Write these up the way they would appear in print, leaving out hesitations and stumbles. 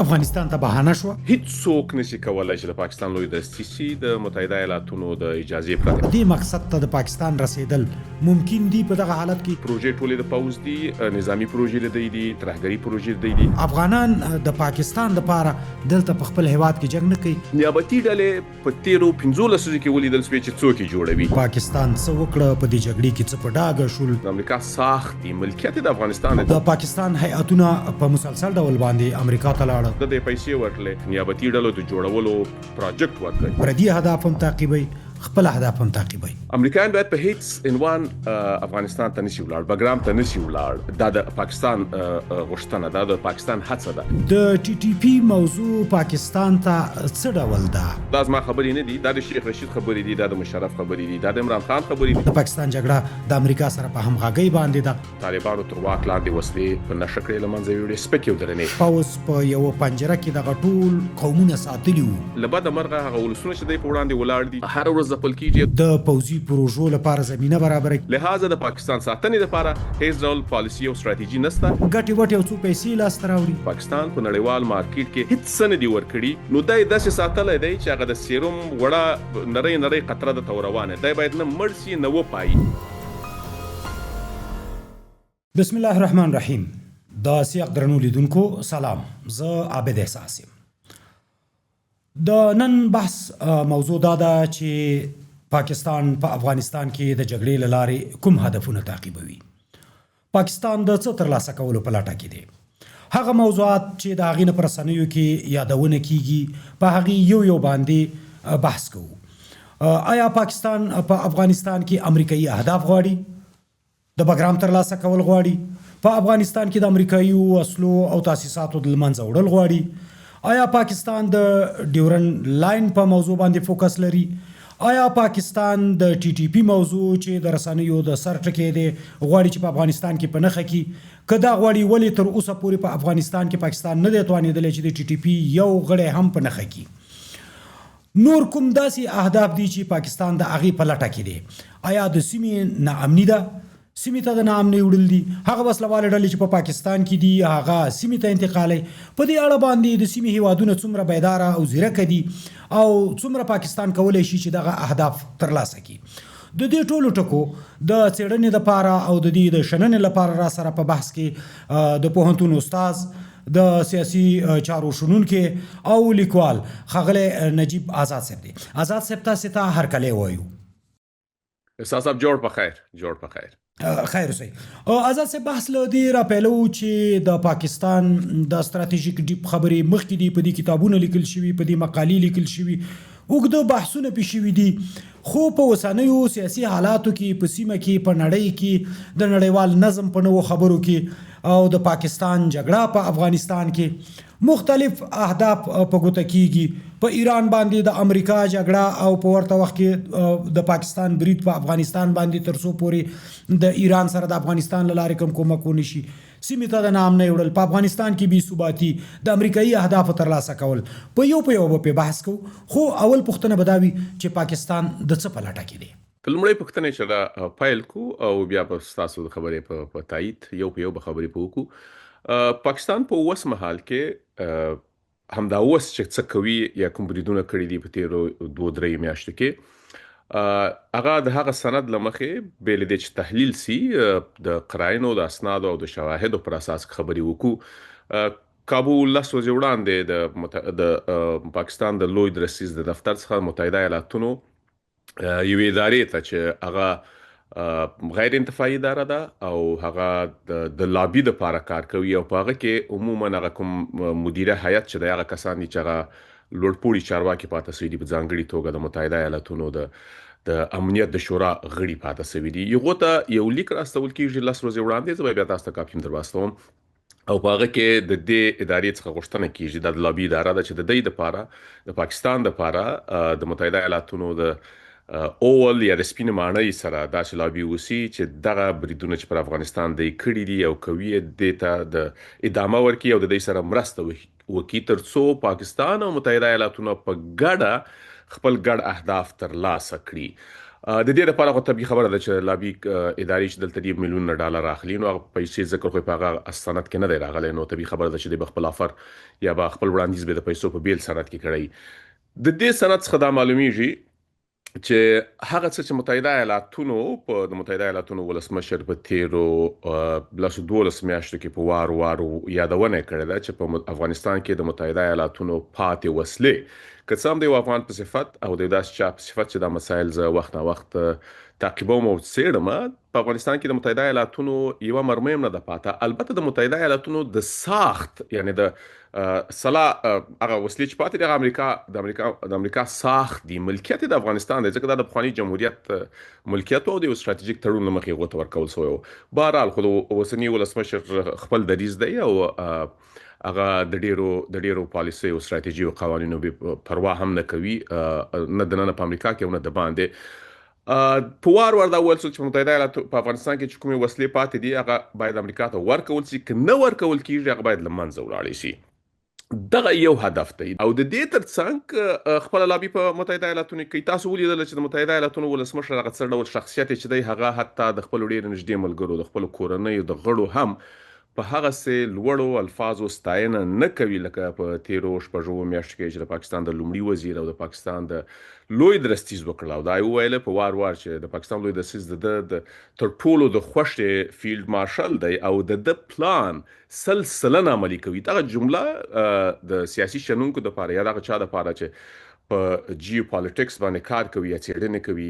افغانستان ته بهانه شو. هیڅوک نشي کولای چې د پاکستان لوی دستي د متحده ایالاتونو د اجازه پرته دې مقصد ته د پاکستان رسیدل ممکن دی په دغه حالت کې. پروژې ټولې د پوز دي، نظامی پروژې دي، ترهګری پروژې دي. افغانان د پاکستان لپاره دلته په خپل هیواد کې جنگ نه کوي. نیابتي ډلې په 13-15 لسیزو کې ولیدل شوې چې څوک یې جوړوي. پاکستان څه وکړه په دې جګړې کې، څه په ډاګه شول. د امریکا ساختي ملکیت د افغانستان د پاکستان هیئتونه په مسلسل ډول باندې امریکا ته لاړل. د پیسې ورکړل، نیابتي ډلو د جوړولو پروجیکټ ورکړ. پردي اهداف هم تعقیبوي، خپل اهداف هم تعقیبوي. امریکایان باید په هیڅ عنوان افغانستان ته نشي ولاړ، بګرام ته نشي ولاړ. دا د پاکستان غوښتنه ده، د پاکستان هڅه ده. د ټي ټي پی موضوع پاکستان ته څه ډول ده؟ دا زما خبرې نه دي، دا د شیخ رشید خبرې دي، دا د مشرف خبرې دي، دا د عمران خان خبرې دي. د پاکستان جګړه د امریکا سره په همغږۍ باندې ده. طالبانو تر واک لاندې وسلې په نشه کړې له منځه یوړې، سپکې ودرنې. پوځ په یو پنجره کې دغه ټول قومونه ساتلي وو. له بده مرغه هغه ولسونه چې دوی په وړاندې ولاړ دي هر ورځ ځپل کېږي. د پوځي پروژو لپاره زمینه برابروي. لهذا د پاکستان ساتنې لپاره هیڅ ډول پالیسي او ستراتیژي نشته. ګټې وټې او څو پیسې لاسته راوړي. پاکستان په نړیوال مارکیټ کې هیڅ څه نه دي ورکړي، نو دای داسې ساتلی دی چې هغه د سیروم وړه نری قطره د روانه دی، باید نه مړ شي نه وپایي. بسم الله الرحمن الرحیم. د سیاق درنو لیدونکو سلام، زه عابد احساس یم. د نن بحث موضوع دا ده چې پاکستان په افغانستان کې د جګړې له لارې کوم هدفونه تعقیبوي. پاکستان د څه ترلاسه کولو په لټه کې دی. هغه موضوعات چې د هغې نه په رسنیو کې یادونه کیږي، په هغې یو باندې بحث کوو. آیا پاکستان په افغانستان کې امریکایي اهداف غواړي؟ د بګرام ترلاسه کول غواړي؟ په افغانستان کې د امریکایي وسلو او تاسیساتو د منځه وړل غواړي؟ آیا پاکستان د ډیورن لاین په موضوع باندې فوکس لري؟ آیا پاکستان د ټي ټي پی موضوع چې د رسنیو د سر ټکی دی غواړي چې په افغانستان کې په نښه کړي؟ که دا غواړي ولې تر اوسه پورې په افغانستان کې پاکستان نه دی توانېدلی چې د ټي ټي پی یو غړی هم په نښه کړي؟ نور کوم داسې اهداف دي چې پاکستان د هغې په لټه کې دی؟ آیا د سیمې ناامني ده؟ سیمې ته د ناامنۍ وړل دي. هغه وسلوالې ډلې چې په پاکستان کې دي هغه سیمې ته انتقالوي. په دې اړه باندې د سیمې هیوادونه څومره بیداره او ځیرکه دي او څومره پاکستان کولی شي چې دغه اهداف ترلاسه کړي. د دې ټولو ټکو د څېړنې لپاره او د دې د شننې لپاره را سره په بحث کې د پوهنتون استاز، د سیاسي چارو شنونکی او لیکوال ښاغلی نجیب آزاد صاحب دی. آزاد صاحب تاسې ته هرکلی وایو. استاد صاحب جوړ په خیر، جوړ په خیر. خیر اوسئ. آزاد صاحب بحث له دې راپیلو چې د پاکستان د ستراتیژیک ډیپ خبرې مخکې دي، په دې کتابونه لیکل شوي، په دې مقالې لیکل شوي، اوږده بحثونه پې شوي دي. خو په اوسنیو سیاسي حالاتو کې، په سیمه کې، په نړۍ کې د نړیوال نظم په نوو خبرو کې او د پاکستان جګړه په افغانستان کې مختلف اهداف په ګوته کیږي. په ایران باندې د امریکا جګړه او په ورته وخت کې د پاکستان برید په افغانستان باندې تر څو پورې د ایران سره د افغانستان له لارې کوم کومک ونه شي، سیمې ته د ناامنۍ وړل، په افغانستان کې بې ثباتي، د امریکایي اهدافو ترلاسه کول، په یو به پې بحث کوو. خو اول پوښتنه به دا وي چې پاکستان د څه په لټه کې دی؟ په لومړۍ پوښتنې چې دا پیل کو او بیا به ستاسو د خبرې په تایید یو به خبرې په وکړو. پاکستان په اوس مهال کې همدا اوس چې څه کوي یا کوم بریدونه کړي دي په تیرو 2-3 میاشتو کې، هغه د هغه سند له مخې بې له دې چې تحلیل سي د قراینو، د اسنادو او د شواهدو پر اساس خبرې وکړو. کابل لس ورځې وړاندې د پاکستان د لوی درسیز د دفتر څخه متحده ایالاتونو یوې ادارې ته چې هغه غیر انتفاعي اداره ده او هغه د لابي دپاره کار کوي او په هغه کې عموما هغه کوم مدیره هیئت چې د هغه کسان دي چې هغه لوړپوړي چارواکي پاته سوي دي، په ځانګړې توګه د متحده ایالاتونو د امنیت د شورا غړي پاته سوي دي. هغو ته یو لیک راستول کېږي 10 ورځې وړاندې، زه به بیا تاسو ته کاپي هم در واستوم، او په هغه کې د دې ادارې څخه غوښتنه کېږي، د لابي اداره ده، چې د دې دپاره د پاکستان دپاره د متحده ایالاتونو د اول یا د سپین ماڼۍ سره داسې لابي وسی چې دغه بریدونه چې پر افغانستان دی کړي دي او کوي دې ته د ادامه ورکړي او د دې سره مرسته وکړي تر څو پاکستان او متحده ایالاتونه په ګډه خپل ګډ اهداف ترلاسه کړي. د دې لپاره خو طبيعي خبره ده چې لابي ادارې چې دلته دی میلیون ډالر اخلي نو هغه پیسې ذکر خو په هغه سند کې نه دی راغلی نو طبيعي خبره ده چې د خپل افر یا به خپل وړاندیز به د پیسو په بیل سند کې کړی د دې سند څخه دا معلومیږي چې هغه څه چې متحده ایالاتونو په د متحده ایالاتونو ولسمشر په تیرو بلاسو 12 میاشتو کې په وار یادونه کړې ده چې په افغانستان کې د متحده ایالاتونو پاتې وسلې که څه هم د افغان په صفت او د داس چا په صفت چې دا مسایل زه وخت نه وخت تعقیبوم او څېړم په افغانستان کې د متحده ایالاتونو یو مرمم نه ده پاته البته د متحده ایالاتونو د ساخت یعنی د سلا هغه وسلې چې پاتې د امریکا ساخت دی ملکیت د افغانستان دی ځکه دا د افغاني جمهوریت ملکیت او د استراتیژیک تړون مخې غوته ورکول شوی بهرحال خو اوسنی ولسمشر خپل دریز دی او هغه د ډیرو پالیسي او استراتیژي او قوانینو به پروا هم نه کوي نه د نن په امریکا کې نه د باندې په وار دا ول چې متحده ایالات په افغانستان کې چې کومې وسلې پاتې دي هغه باید امریکا ته ورکول شي که نه ورکول کیږي هغه باید لمنځه ولاړ شي دغه یو هدف دی او د دې ترڅنګ خپل لابي په متحده ایالاتونو کې تاسو ولیدل چې د متحده ایالاتونو ولسمشر هغه څه ډول شخصیت چې دی هغه حتی د خپل ډیر نږدې ملګرو د خپل کورنۍ د غړو هم په هغه سه لوړو الفاظو ستاینه نه کوي لکه په تیرو شپږو میاشتو کې چې د پاکستان د لومړي وزیر او د پاکستان د لوی درستیز وکړه او دا ویل په وار چې د پاکستان لوی درستیز د تر ټولو د خوشته فیلډ مارشل دی او د پلان سلسله عملي کوي دا جمله د سیاسي شنونکو د پاره یا د چا د پاره چې په جیوپالیټکس باندې کار کوي یا څېړنه کوي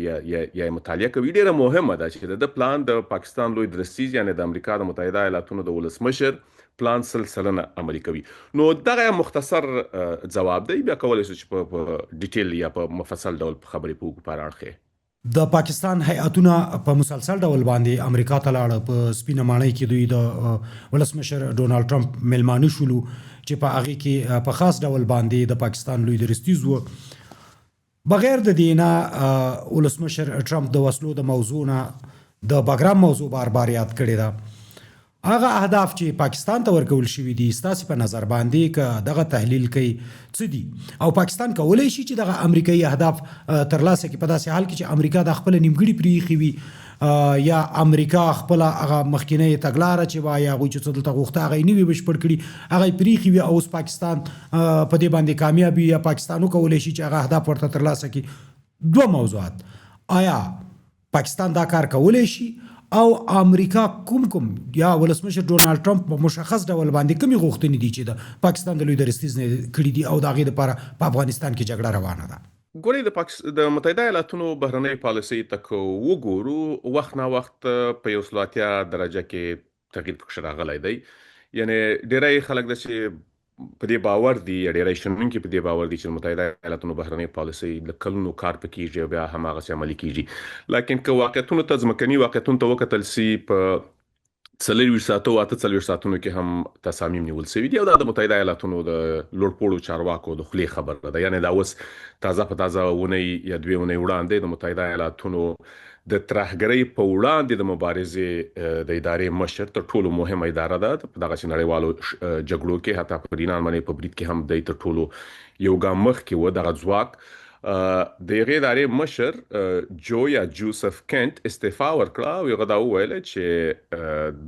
یا مطالعه کوي ډیره مهمه ده چې د پلان د پاکستان لوی درستیز یعنی د امریکا د متحده ایالاتونو د ولسمشر پلان سلسله عملي کوي نو دغه مختصر جواب دی بیا کولای شو چې په ډیټیل یا په مفصل ډول خبرې پوښتنه پاره د پاکستان هیئتونه په مسلسل ډول باندې امریکا ته لاړ په سپینه ماڼۍ کې دوی د ولسمشر ډونالد ټرمپ ملمانه شولو چې په هغه کې په خاص ډول باندې د پاکستان لوی درستیز و بغیر د دینه ولسمشر ټرمپ د وسلو د موضوع نه د باګرام موضوع بار یاد کړی دا هغه اهداف چې پاکستان ته ورکول شوی دي ستاسو په نظر باندې ک دغه تحلیل کوي څه دي او پاکستان کولای شي چې دغه امریکایي اهداف ترلاسه کړي په داسې حال کې چې امریکا د خپل نیمګړي پریخي وي یا امریکا خپل هغه مخکینه تګلارې چې وايي هغه چې دلته غوښته هغه نیوي بشپړ کړي هغه پریخي وي او پاکستان په دې باندې کامیابی یا پاکستانو کولای شي چې هغه اهداف ورته ترلاسه کړي دوه موضوعات آیا پاکستان دا کار کولای شي او امریکا کوم یا ولسمشر ډونالد ټرمپ په مشخص ډول باندې کومي غوښتنې دي چې د پاکستان د لوی درستیز نه کړی دي او د هغې لپاره په افغانستان کې جګړه روانه ده ګورې د متحده ایالاتونو بهرنۍ پالیسي ته وګورو وخت نه وخت په 180 درجه کې تغییر پکې راغلی دی یعنی ډېری خلک د چې په دې باور دي ډېری شنونکي په دې باور دي چې متحده ایالاتونو بهرنۍ پالیسي د کلونو کار پکې بیا هم هغه عملي کیږي لکه که واقعیتونو ته ځمکني واقعیتونو ته وکتل سي په 40 ساعتو او 48 ساعتونو کې هم تصامیم نیول شوی دی او د متحده ایالاتونو د لوړپوړو چارواکو د خلی خبره ده یعنی دا اوس تازه ونی یا دوی ونی وړاندې د متحده ایالاتونو د ترهګرۍ په وړاندې د مبارزې د ادارې مشر تر ټولو مهمه اداره ده په دغه نړیوالو جګړو کې حتی په ایران باندې په برید کې هم د تر ټولو یو ګام مخ کې و دغه ځواک د هغې ادارې مشر جوزف کینټ استعفا ورکړه او هغه دا وویل چې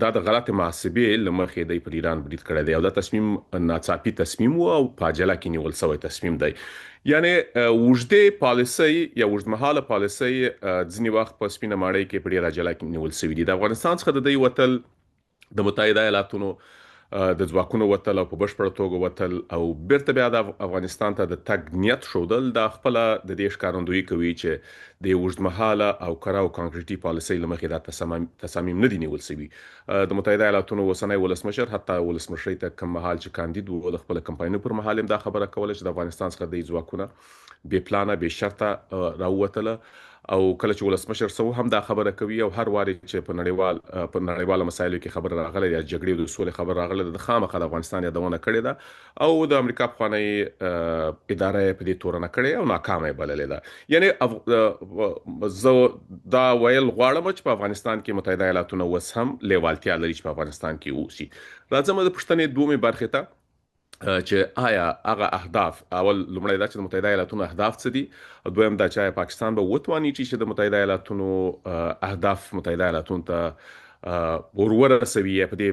دا د غلطې محاسبې له مخې دی پر ایران برید کړی دی او دا تصمیم ناڅاپي تصمیم و او په عجله کې نیول شوی تصمیم دی یعنی اوږدې پالیسۍ یا اوږدمهاله پالیسۍ ځینې وخت په سپینه ماڼۍ کې په ډېره عجله کې نیول شوي دي د افغانستان څخه د دوی وتل د متحده ایالاتونو د ځواکونو وتل او په بشپړه توګه وتل او بیرته بیا د افغانستان ته د تګ نیت ښودل د خپل د دې ښکارندویي کوي چې د اوږدمهاله او کره او کانکریټي پالیسۍ له مخې دا تصامیم نه دي نیول شوي د متحده ایالاتونو اوسنی ولسمشر حتی ولسمشرۍ ته کوم مهال چې کاندید و د خپل کمپاینونو پر مهال هم دا خبره کوله چې د افغانستان څخه د ځواکونه بې پلانه بې شرطه راووتله او کله چې ولسمشر سو هم دا خبره کوي او هر واري چې په نړیوال مسایلو کې خبره راغله یا جګړې د سولې خبره راغله د خامخا د افغانستان یادونه کړې ده او د امریکا پخوانی اداره په دې تورنه کړې او ناکامه بللې ده یعنی زه دا ویل غواړم چې په افغانستان کې متحده ایالاتونه اوس هم لیوالتیا لري چې په افغانستان کې اوسي راځم د پښتنې دومره برخه ته چې آیا هغه اهداف لومړی دا چې د متحده ایالاتونو اهداف څه دي، او دویم دا چې آیا پاکستان به وتواني چې د متحده ایالاتونو اهداف متحده ایالاتونو ته ورسوي، یا په دې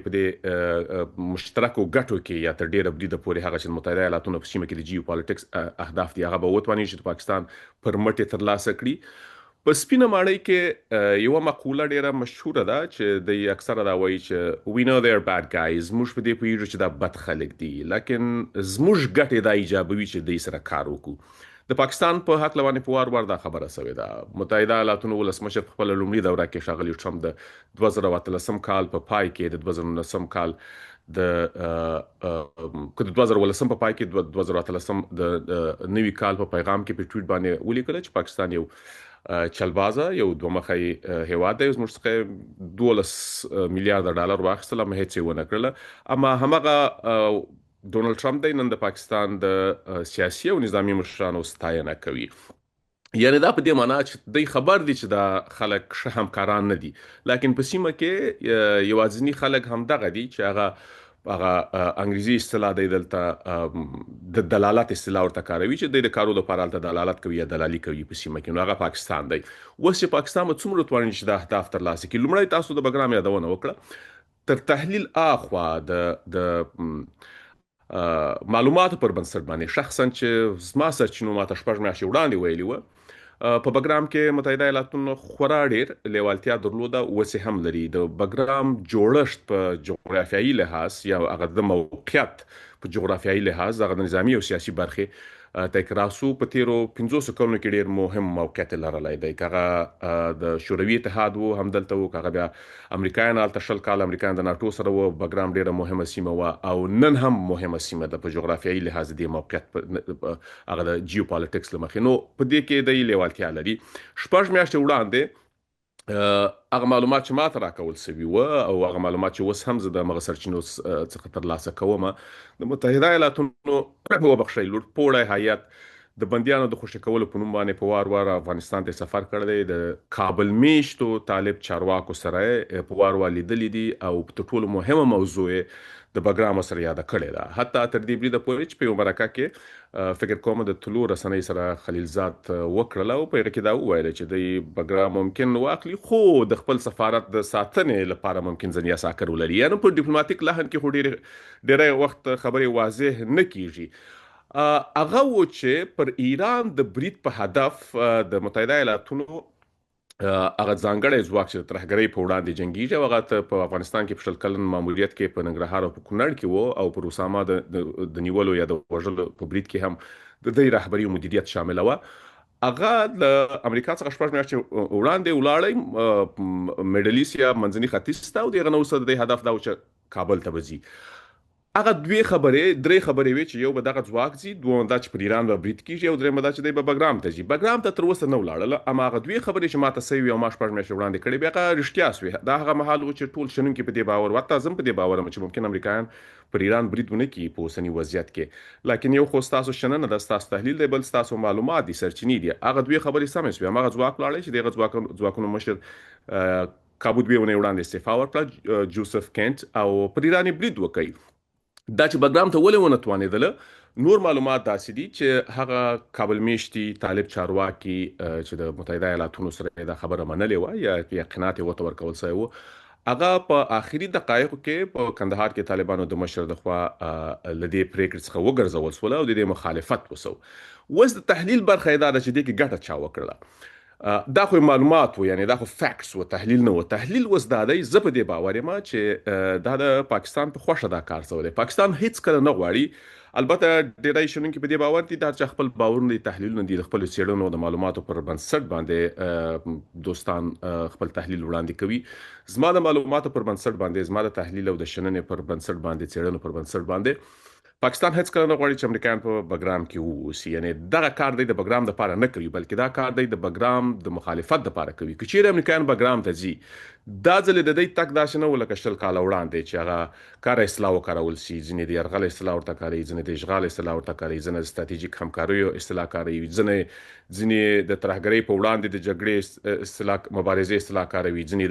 مشترکو ګټو کې یا تر ډیره بریده پورې هغه چې د متحده ایالاتونو په سیمه کې د جیو پالیټکس اهداف دي هغه به وتواني چې د پاکستان پر مټ ترلاسه کړي. په سپینه ماڼۍ کې یوه مقوله ډیره مشهوره ده چې د اکثره دا وایي چې we know they're bad guys، موږ په دې پوهیږو چې دا بد خلک دي، لیکن زموږ ګټې دا ایجابوي چې دوی سره کار وکړو. د پاکستان په هکله باندې په وار دا خبره سوې ده. متحده ایالاتونو ولسمشر په خپله لومړي دوره کې ښاغلي ټرمپ د 2018 کال په پای کې د 2019 کال که د 2018 په پای کې 2018 د نوي کال په پیغام کې په ټویټ باندې ولیکل چې پاکستان یو چلبازه، یو دوه مخی هیواد دی، زموږ څخه 12 میلیارډ ډالر واخیستل، اما هیڅ یې ونه کړله. اما همغه ډونالډ ټرمپ دی نن د پاکستان د سیاسي او نظامی مشرانو ستاینه کوي. یعنی دا په دې معنا چې دوی خبر دي چې دا خلک ښه همکاران نه دي، لیکن په سیمه کې یوازینی خلک همدغه دي چې هغه انګریزي اصطلاح دی دلته د دلالت اصطلاح ورته کاروي، چې دوی د کارو لپاره هلته دلالت کوي یا دلالي کوي په سیمه کې، نو هغه پاکستان دی. اوس چې پاکستان به څومره تواني چې د اهداف ترلاسه کړي، لومړی تاسو د بګرام یادونه وکړه، تر تحلیل اخوا د معلوماتو پر بنسټ باندې شخصا چې زما سرچینو ماته 6 میاشتې وړاندې ویلي وه، په بګرام کې متحده ایالاتونو خورا ډیر لیوالتیا درلوده، اوس هم لري. د بګرام جوړښت په جغرافیایي لحاظ یا هغه د موقعیت په جغرافیایي لحاظ هغه د نظامی او سیاسي برخې تکراسو په تیرو 500 کلونو کې ډیر مهم موقعیت لرلی دی. هغه د شوروي اتحاد وو همدلته وو، هغه بیا امریکایان هلته 20 کال امریکایان د ناټو سره وو. بګرام ډیره مهمه سیمه وه او نن هم مهمه سیمه ده په جغرافیایي لحاظ د موقعیت هغه د جیو پالیټکس له مخې، نو په دې کې د لیوالتیا لري. 6 میاشتې وړاندې هغه معلومات چې ماته راکول سوي وه او هغه معلومات چې اوس هم زه د هغه سرچینو څخه ترلاسه کوم، د متحده ایالاتونو وبخښئ لوړپوړی هیات د بندیانو د خوشي کولو په نوم باندې په وار افغانستان ته سفر کړی دی. د کابل میشتو طالب چارواکو سره په وار لیدلي دي او په ټولو مهمه موضوع د بګرام سره یاده کړې ده، حتی تر دې بریده پورې چې په یو مرکه کې فکر کوم د طلوع رسنۍ سره خلیلزاد وکړله او په هغه کې دا وویل چې د بګرام ممکن واخلي، خو د خپل سفارت د ساتنې لپاره ممکن ځینې عساکر ولري. یعنې په ډیپلوماټیک لحن کې خو ډېری وخت خبرې واضح نه کیږي. هغه و چې پر ایران د برید په هدف د متحده ایالاتونو هغه ځانګړی ځواک چې د ترهګرۍ په وړاندې جنګیږي او هغه په افغانستان کې په 20 کلن ماموریت کې په ننګرهار او په کونړ کې وو، او پر اسامه د نیولو یا د وژلو په برید کې هم د دوی رهبري او مدیریت شامله وه. هغه له امریکا څخه 6 میاشتې وړاندې ولاړی میډل ایست یا منځني ختیځ ته، او د هغه نه وروسته د هدف دا و چې کابل ته به ځي. هغه درې خبرې وي چې یو به دغه ځواک ځي، دویم دا چې پر ایران به برید کیږي، او دریم دا چې دی به بګرام ته ځي. بګرام ته تر اوسه نه ولاړله، اما هغه دوې خبرې چې ماته سوي او ما 6 میاشتې وړاندې کړې بیا هغه رښتیا سوې. دا هغه مهال و چې ټول شنونکي په دې باور، حتی زه هم په دې باور یم چې ممکن امریکایان پر ایران برید ونه کړي په اوسني وضعیت کې، لیکن یو خو ستاسو شننه ده، ستاسو تحلیل دی، بل ستاسو معلومات دي، سرچینې دي. هغه دوې خبرې سمې سوې، هماغه ځواک ولاړی چې دغه ځواکونو مشر کابو 2 اونۍ وړاندې استعفا ورکړه، جوزف کینټ، او پر ایران برید وکړي. دا چې بګرام ته ولې ونه توانېدله، نور معلومات داسې دي چې هغه کابل میشتي طالب چارواکي چې د متحده ایالاتونو سره دا خبره منلې وه یا یقینات یې ورته ورکول سوی و، هغه په آخري دقایقو کې په کندهار کې طالبانو د مشر د خوا له دې پریکړې څخه وګرځول سوله او د دې مخالفت وسو. اوس د تحلیل برخه یې دا ده چې دې کې ګټه چا وکړله. دا خو معلومات و، یعنی دا خو فیکټس و، تحلیل نه و. تحلیل اوس دا دی، زه په دې باور یم چې دا د پاکستان په خوښه دا کار سوی دی. پاکستان هیڅ کله نه غواړي، البته ډېری شنونکي په دې باور دي دا چې خپل باورونه دي، تحلیلونه دي، د خپل څېړنو د معلوماتو پر بنسټ باندې دوستان خپل تحلیل وړاندې کوي. زما د معلوماتو پر بنسټ باندې، زما د تحلیل او د شننې پر بنسټ باندې، څېړنو پر بنسټ باندې پاکستان هیڅ کله نه غواړي چې امریکایان په بګرام کې واوسي. یعنې دغه کار دی د بګرام دپاره نه کوي، بلکې دا کار دی د بګرام د مخالفت دپاره کوي. که چیرې امریکایان بګرام ته ځي، دا ځل د دوی تګ داسې نه و لکه 20 کاله وړاندې چې هغه کار اصطلاح وکارول سي. ځینې د یرغل اصطلاح ورته کاروي، ځینې د اشغال اصطلاح ورته کاروي، ځینې د ستراتیژیک همکاریو اصطلاح کاروي، ځینې د ترهګرۍ په وړاندې د جګړې اصطلاح، مبارزې اصطلاح کاروي، ځینې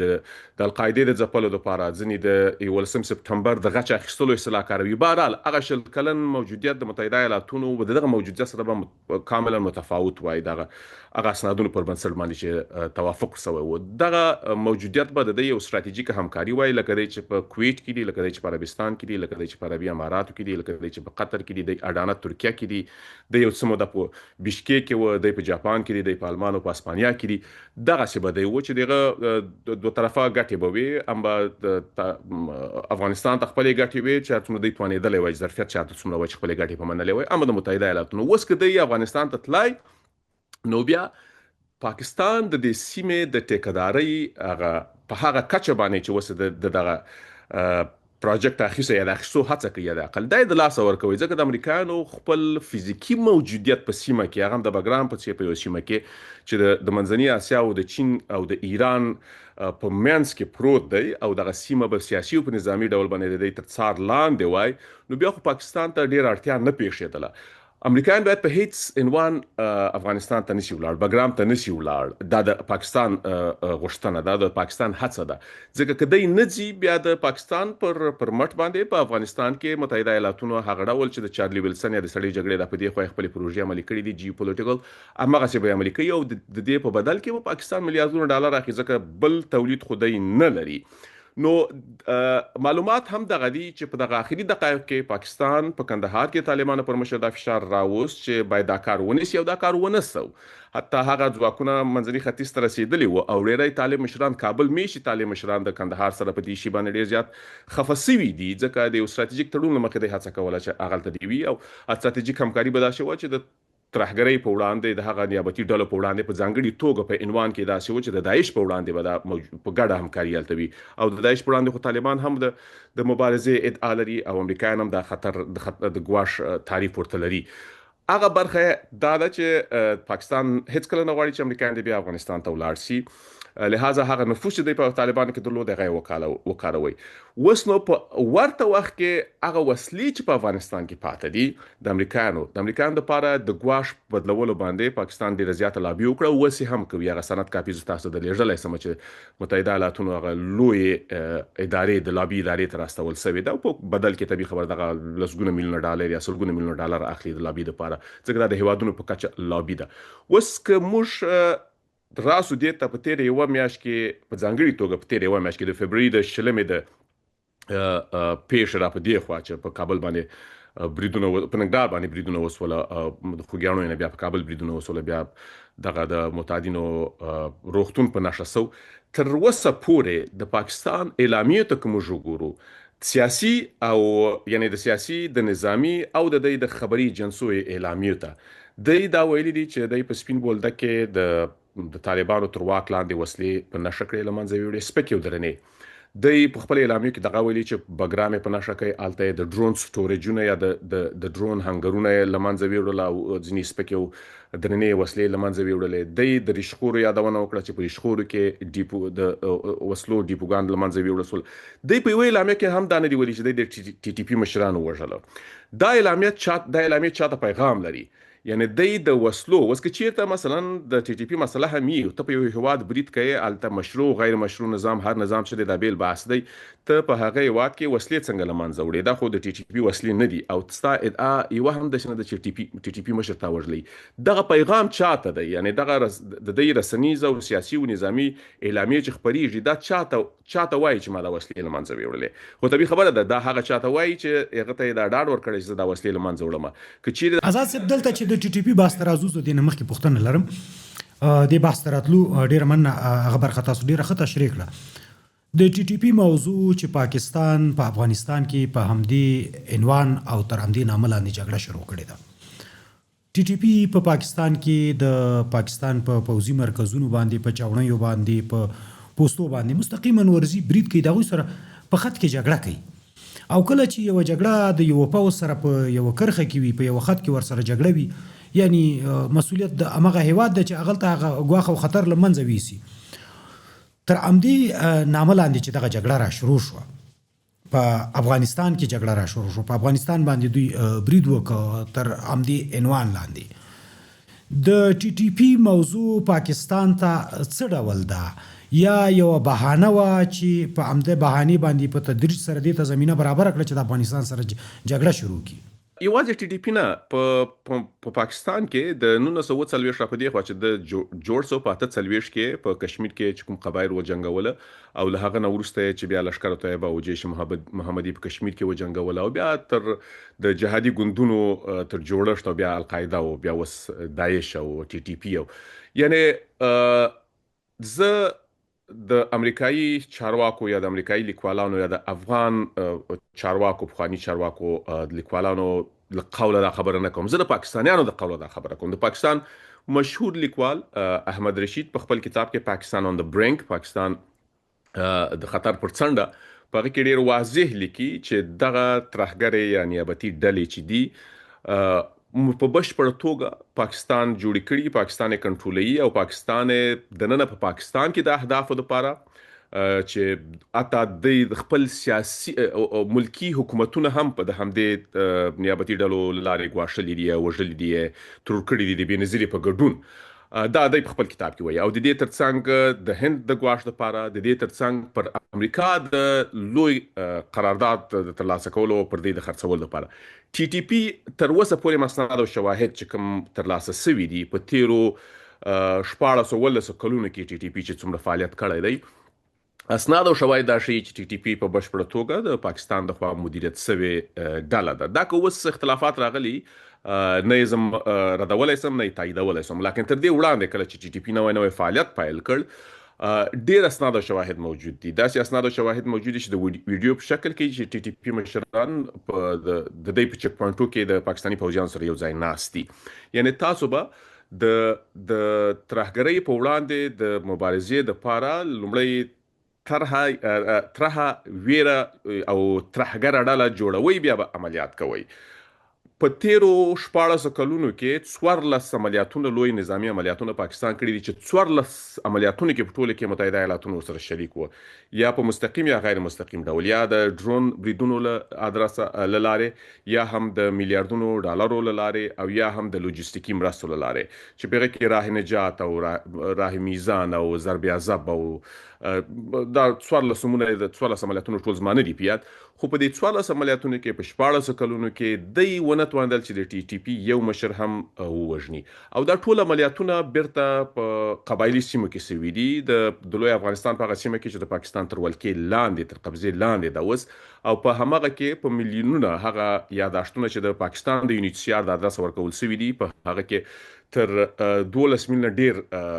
د القاعدې د ځپلو دپاره، ځینې د 11 سپټمبر د غچ اخیستلو اصطلاح کاروي. بهرحال هغه 20 کلن موجودیت د متحده ایالاتونو و دغه موجودیت سره به کاملا متفاوت وای دغه هغه اسنادونو پر بنسټ باندې چې توافق سوی و دغه موجودیت به د یو ستراتیژیک همکاري وای لکه د چې په کویت کې دي لکه د چې په عربستان کې دي لکه د چې په عربي اماراتو کې دي لکه د چې په قطر کې دي د اډانه ترکیه کې دي د یو څه موده په بشکیک کې و د په جاپان کې دي د په المان او په اسپانیا کې دي دغه څه به دی و چې دغه دوه طرفه ګټې به وي ام افغانستان ته خپل ګټې وي چې څومره دی توانېدلې وای ظرفیت چې څومره وای خپل ګټې په منلې وای ام د متحده ایالاتونو وس کې د افغانستان ته تلای نو بیا پاکستان د دې سیمې د ټیکداري هغه په هغه کچه باندې چې وسه دغه پروجیکټ اخیسه یا د اخیسو هڅه کوي د اقل د لاس ورکوي ځکه د امریکایانو خپل فزیکی موجودیت په سیمه کې هغه د بګرام په څیر په سیمه کې چې د منځنۍ اسیا او د چین او د ایران په منځ کې پروت دی او دغه سیمه په سیاسي او په نظامی ډول باندې د تر څار لاندې وای نو بیا خو پاکستان ته ډیر اړتیا نه پیښېدله امریکایان باید په هیڅ عنوان افغانستان ته نشي ولاړ بګرام ته نشي ولاړ دا د پاکستان غوښتنه ده د پاکستان هڅه ده ځکه کدی نځي بیا د پاکستان پر مټ باندې په افغانستان کې متحده ایالاتونو هغه ډول چې د چارلی ویلسن یا د سړی جګړې د پدې خو خپل پروژې عملي کړې دي جیوپولیټیکل امغه څه به عملي کوي او د دې په بدل کې په پاکستان میلیارډونو ډالر اخی ځکه بل تولید خدای نه لري نو معلومات هم دغه دي چې په دغه اخري دقایق کې پاکستان په کندهار کې طالبانو پر مشر د فشار راوست چې باید دا کار ونیسي او دا کار ونسو حتی هغه ځواکونه منځني ختیځ ته رسیدلی و او ډیری طالب مشران کابل میشي طالب مشران د کندهار سره په دې شی باندې ډیر زیات خفه سوي دي ځکه د استراتیژیک تړون مخې د هڅه کوله چې هغه ته دی وی او استراتیژیک همکاري به دا شي چې د ترهګرۍ په وړاندې د هغه نیابتي ډلو په وړاندې په ځانګړي توګه په عنوان کې داسې و چې د داعش په وړاندې به دا په ګډه همکاري هلته وي او د داعش په وړاندې خو طالبان هم د مبارزې ادعا لري او امریکایان هم دا خطر د ګواښ تعریف ورته لري هغه برخه دا ده چې پاکستان هیڅ کله نه غواړي چې امریکایان بیا افغانستان ته ولاړ شي لہذا هغه نفوذ چې په طالبانو کې درلود هغه وکاروي وس نو په ورته وخت کې هغه وسلې چې په افغانستان کې پاتې دي د امریکایانو لپاره د ګواښ بدلولو باندې پاکستان ډیره زیاته لابي وکړه وسې هم کوي هغه سند کاپي تاسو د لیږلای سم چې متحده ایالاتونو هغه لوی ادارې د لابي ادارې تر استول سوي دا په بدل کې طبي خبر دغه لسګونه میلیون ډالر یا سلګونه میلیون ډالر اخلي د لابي لپاره ځکه د هیوادونو په کچه لابي ده وس که موږ راسو دې ته په تیر یو میاشت کې په ځانګړي توګه په تیر یو میاشت کې د فبرवरी د شلمې د پیښ را په دی خوا چې په کابل باندې بریدونه په نګدار باندې بریدونه وسوله د خوګیانو نه بیا په کابل بریدونه وسوله بیا دغه د متعدینو روغتون په نشه سو تر وسه پورې د پاکستان اعلامیه ته کوم وګورو سیاسي او یعنی د سیاسي د نظامی او د خبري جنسو اعلامیه ته دا ویلي دي چې د سپین بولده کې د طالبانو تر واک لاندې وسلې په نشه کړې لمنځه ویوړې سپکې ودرنې د په خپل اعلامیه کې دغه ویلي چې بګرام په نشه کې الته د ډرون سټوریجونه یا د ډرون هنګرونه لمنځه ویوړل او ځینې سپکې درنې وسلې لمنځه ویوړل د ریشخورو یادونه وکړه چې په ریشخورو کې ډیپو د وسلو ډیپوګان لمنځه ویوړل د په ویل اعلامیه کې هم دا نه دی ویلي چې د ټي ټي پی مشرانو وژل دا اعلامیه چاته پیغام لري یعنی د وسلو وسکه چیرته مثلا د ټي ټي پی مسله هم یو ته په یو هواد برید کوي الته مشروع غیر مشروع نظام هر نظام چې د بیل بحث دی ته په هغه هواد کې وسلې څنګه لمنځه وړي دا خو د ټي ټي پی وسلې نه دي او تستا ادعا یو هم د شنه د ټي ټي پی مشر تا ورلې دغه پیغام چاته دی یعنی دغه د دې رسنیز او سیاسي او نظامی اعلامیه چې خبريږي دا چاته وایي چې ما د وسلې لمنځه وړلې خو طبي خبره ده دا هغه چاته وایي چې هغه ته دا ډاډ ورکړي چې دا وسلې لمنځه وړم که چیرې آزاد صاحب دلته چې د ټي ټي پی بحث تر ازوزو د مخکې پوښتنه لرم د بحث تراتلو ډیر من خبر خطا سو ډیره خطا شریک کړه د ټي ټي پی موضوع چې پاکستان په افغانستان کې په همدې عنوان او تر همدې نامه لاندې جګړه شروع کړې ده ټي ټي پی په پاکستان کې د پاکستان په پوځي مرکزونو باندې په چاونیو باندې په پوسټو باندې مستقیما ورزي برید کوي دغه سره په خط کې جګړه کوي او کله چې یو جګړه د یو پاو سره په یو کرخه کې وي په یو خط کې ور سره جګړه وي یعنی مسؤلیت د امغه هیواد د چې اغلته غواخه او خطر لمنځه ویسي تر امدی نامه لاندې چې دغه جګړه را شروع شو په افغانستان کې جګړه را شروع شو په افغانستان باندې دوی برید وکړ تر امدی عنوان لاندې د ټي ټي پی موضوع پاکستان ته څه ډول ده یا یو بهانه وا چې په امده بهانه باندې په تدریج سره د زمينه برابر کړ چې د افغانستان سره جګړه شروع کی یوازې ټي ټي پی نه په پاکستان کې د 1940 را پدې خوا چې د جوړ سو په 48 کې په کشمیر کې چې کوم قبایل و جنگوله او له هغه نه وروسته چې بیا لشکر طیبه او جیش محمدي په کشمیر کې و جنگوله او بیا تر د جهادي ګوندونو تر جوړښت او بیا القاعده او بیا وس داعش او ټي ټي پی او یعنی زه د امریکایي چارواکو یا د امریکایي لیکوالانو یا د افغان چارواکو پخوانی چارواکو د لیکوالانو له قوله دا خبره نه کوم، زه د پاکستانیانو د قوله دا خبره کوم. د پاکستان مشهور لیکوال احمد رشید په خپل کتاب کې پاکستان on the brink، پاکستان د خطر پر څنډه، په هغه کې ډیر واضح لیکي چې دغه ترهګرې یا نیابتي ډلې چې دي په بشپړه توګه پاکستان جوړ کړي، پاکستان یې کنټرولوي او پاکستان د نن په پاکستان کې د اهدافو لپاره چې اته د خپل سیاسي او ملکی حکومتونه هم په د همدې نیابتي ډلو لارې ګواښلي دي او وژلي دي، ترور کړي دي د بېنظیري په ګډون. دا د خپل کتاب کې وایي او د دې ترڅنګ د هند د ګواښ لپاره د دې ترڅنګ پر امریکا د لوی قرارداد د ترلاسه کولو پر دې د خرڅولو لپاره ټي ټي پی تر اوسه پورې مسند او شواهد چې کوم ترلاسه شوي دي په تیرو 14 کلونو کې ټي ټي پی چې څومره فعالیت کړی دی، اسناد او شواهد دا ښیي چې ټي ټي پی په بشپړه توګه د پاکستان د خوا مدیریت شوې ډله ده. دا که اوس اختلافات راغلي نه یې زم ردولی سم نه یې تاییدولی سم، لکن تر دې وړاندې کله چې ټي ټي پی نوی فعالیت پیل کړ ډیر اسناد او شواهد موجود دي. داسې اسناد او شواهد موجود دي چې د ویډیو په شکل کې چې ټي ټي پی مشران په د دې په چک پوینټو کې د پاکستاني پوځیانو سره یو ځای ناست دي. یعنی تاسو به د ترهګرۍ په وړاندې د مبارزې دپاره لومړی طرحه ویره او ترهګره ډله جوړوي، بیا به عملیات کوي. په تیرو 14 کلونو کې 14 عملیاتونه لوی نظامی عملیاتونه پاکستان کړي دي چې 14 عملیاتونه کې په ټوله کې متحده ایالاتونو سره شریک وو، یا په مستقیم یا غیر مستقیم ډول، یا د ډرون بریدونو له ادرسه لارې، یا هم د میلیارډونو ډالرو لارې، او یا هم د لوجستیکي مرستو لارې چې په هغه کې راه نجات او راه میزان او ضرب عذاب او دا 14 سمونه د 14 عملیاتونو ټول زما نه دي په یاد، خو په دې 14 عملیاتونو کې په 14 کلونو کې دی ونه توانېدل چې د ټي ټي پی یو مشر هم ووژني. او دا ټول عملیاتونه بیرته په قبایلي سیمو کې سوي دي، د لوی افغانستان په هغه سیمه کې چې د پاکستان تر ولکې لاندې تر قبضې لاندې ده اوس، او په همغه کې په میلیونونه هغه یاداشتونه چې د پاکستان د یونیسیار د ادرس ورکول سوي دي، په هغه کې تر 12 میلیونه ډیر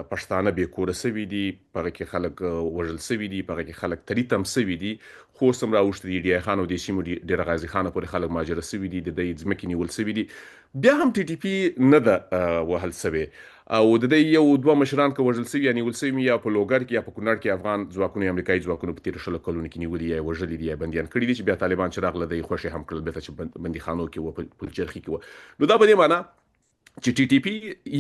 پښتانه بې کوره سوي دي، په هغه کې خلک وژل سوي دي، په هغه کې خلک تریتم سوي دي، خوست هم راوښتي دي، ډیای خان او د سیمو ډیر غازي خانه پورې خلک مهاجره سوي دي، د دې ځمکې نیول سوي دي. بیا هم ټي ټي پی نه ده وهل سوی او د دې یو دوه مشران که وژل سوي یا نیول سوي یا په لوګر کې یا په کونړ کې افغان ځواکونو یا امریکایي ځواکونو په تېرو 16 کلونو کې نیولي یا وژلي دي یا بندیان کړي دي، چې بیا طالبان چې راغله د یې خوښې هم کړل بېرته چې بندیخانو کې وه، په پلچرخي کې وه. نو دا په دې معنا چې ټي ټي پی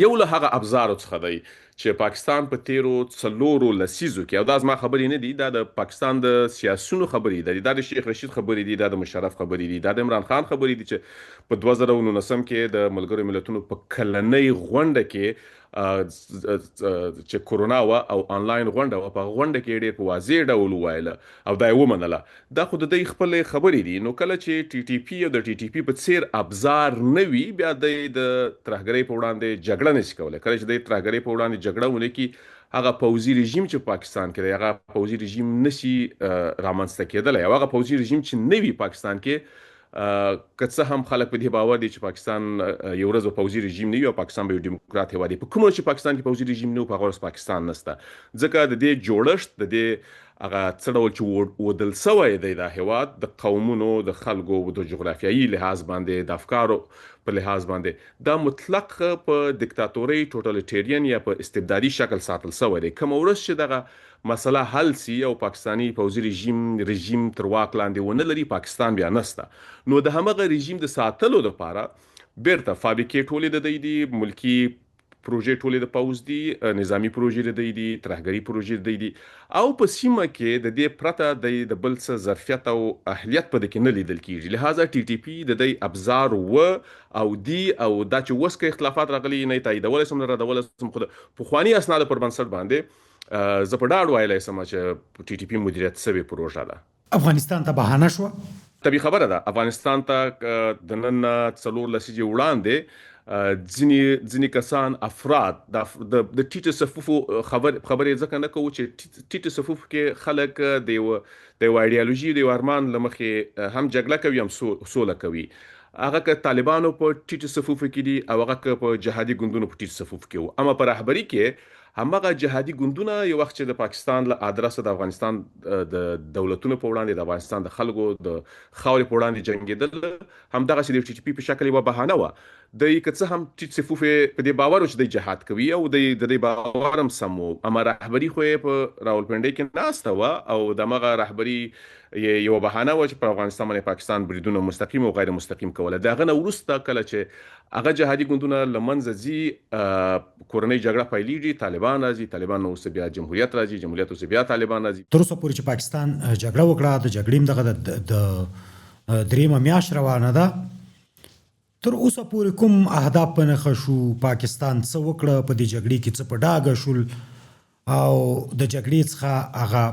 یو له هغه ابزارو څخه دی چې پاکستان په تیرو 4 لسیزو کې، او دا زما خبرې نه دي، دا د پاکستان د سیاسونو خبرې دي، دا د شیخ رشید خبرې دي، دا د مشرف خبرې دي، دا د عمران خان خبرې دي چې په 2019 کې د ملګرو ملتونو په کلنۍ غونډه کې چې کورونا وه او آنلاین غونډه وه، په هغه غونډه کې ډېر په واضح ډول وویله او دا یې ومنله. دا خو د دوی خپلې خبرې دي. نو کله چې ټي ټي پی او د ټي ټي پی په څیر ابزار نه وي، بیا د ترهګرۍ په وړاندې جګړه نشي کولی. کله چې د ترهګرۍ په وړاندې جګړه ونه کړي، هغه پوځي رژیم چې پاکستان کې دی، هغه پوځي رژیم نشي رامنځته کېدلی، او هغه پوځي رژیم چې نه وي پاکستان کې، که څه هم خلک په دې باور دي چې پاکستان یو ورځ پوځي رژیم نه وي او پاکستان به یو ډیموکرات هیواد وي، په کومه چې پاکستان کې پوځي رژیم نه و، په هغه ورځ پاکستان نشته. ځکه د دې جوړښت، د دې هغه څه ډول چې ودل سوی دی دا هیواد، د قومونو، د خلکو، د جغرافیایي لحاظ باندې، د افکارو په لحاظ باندې، دا مطلق په دیکتاتوري ټوټالیټیرین یا په استبدادي شکل ساتل سوی دی. کومه ورځ چې دغه مسله حل سي او پاکستاني پوځي رژیم تر واک لاندې ونه لري، پاکستان بیا نسته. نو د همغه رژیم د ساتلو لپاره بیرته فابریکې ټولې د دی دي، ملکی پروژې ټولې د پوځ دي، نظامی پروژې د دی دي، ترهګري پروژې د دی دي، او په سیمه کې د دې پرته د بل څه ظرفیت او اهلیت په دې کې نه لیدل کیږي. لہذا ټي ټي پی د دې ابزار او دی، او دا چې اوس که اختلافات راغلي، نه تاییدولی سم نه ردولی سم، خو د پخواني اسنادو پر بنسټ باندې زه په ډاډ ویلی سم چې ټي ټي پی مدیریت سوې پروژه ده. افغانستان ته بهانه شوه طبي خبره ده افغانستان ته د نن 4 لسیزې وړاندې ځینې کسان افراد د ټیټه صفوفو خبرې ځکه نه کوو چې ټیټه صفوف کې خلک د یو ایډیالوژي د یو ارمان له مخې هم جګړه کوي هم سوله کوي. هغه که طالبانو په ټیټه صفوف کې دي او هغه که په جهادي ګوندونو په ټیټه صفوف کې وو، اما په رهبري کې همغه جهادي ګوندونه یو وخت چې د پاکستان له ادرسه د افغانستان د دولتونو په وړاندې د افغانستان د خلکو د خاورې په وړاندې جنګېدل، همدغسې د ټي ټي پي په شکل یوه بهانه وه. د که څه هم ټیټ صفوف په دې باور و چې د جهاد کوي او د دې باور هم سم و، اما رهبري خو یې په راولپنډۍ کې ناسته وه او دمغه رهبري یوه بهانه وه چې په افغانستان باندې پاکستان بریدونه مستقیم او غیر مستقیم کوله. د هغه نه وروسته کله چې هغه جهادي ګوندونه له منځه ځي، کورنۍ جګړه پیلېږي، طالبان راځي، طالبان نه وروسته بیا جمهوریت راځي، جمهوریت وروسته بیا طالبان راځي. تر اوسه پورې چې پاکستان جګړه وکړه، د جګړې دغه د درېیمه میاشت روانه ده، تر اوسه پورې کوم اهداف په نښه شو؟ پاکستان څه وکړه په دې جګړې کې؟ څه په ډاګه شول او د جګړې څخه هغه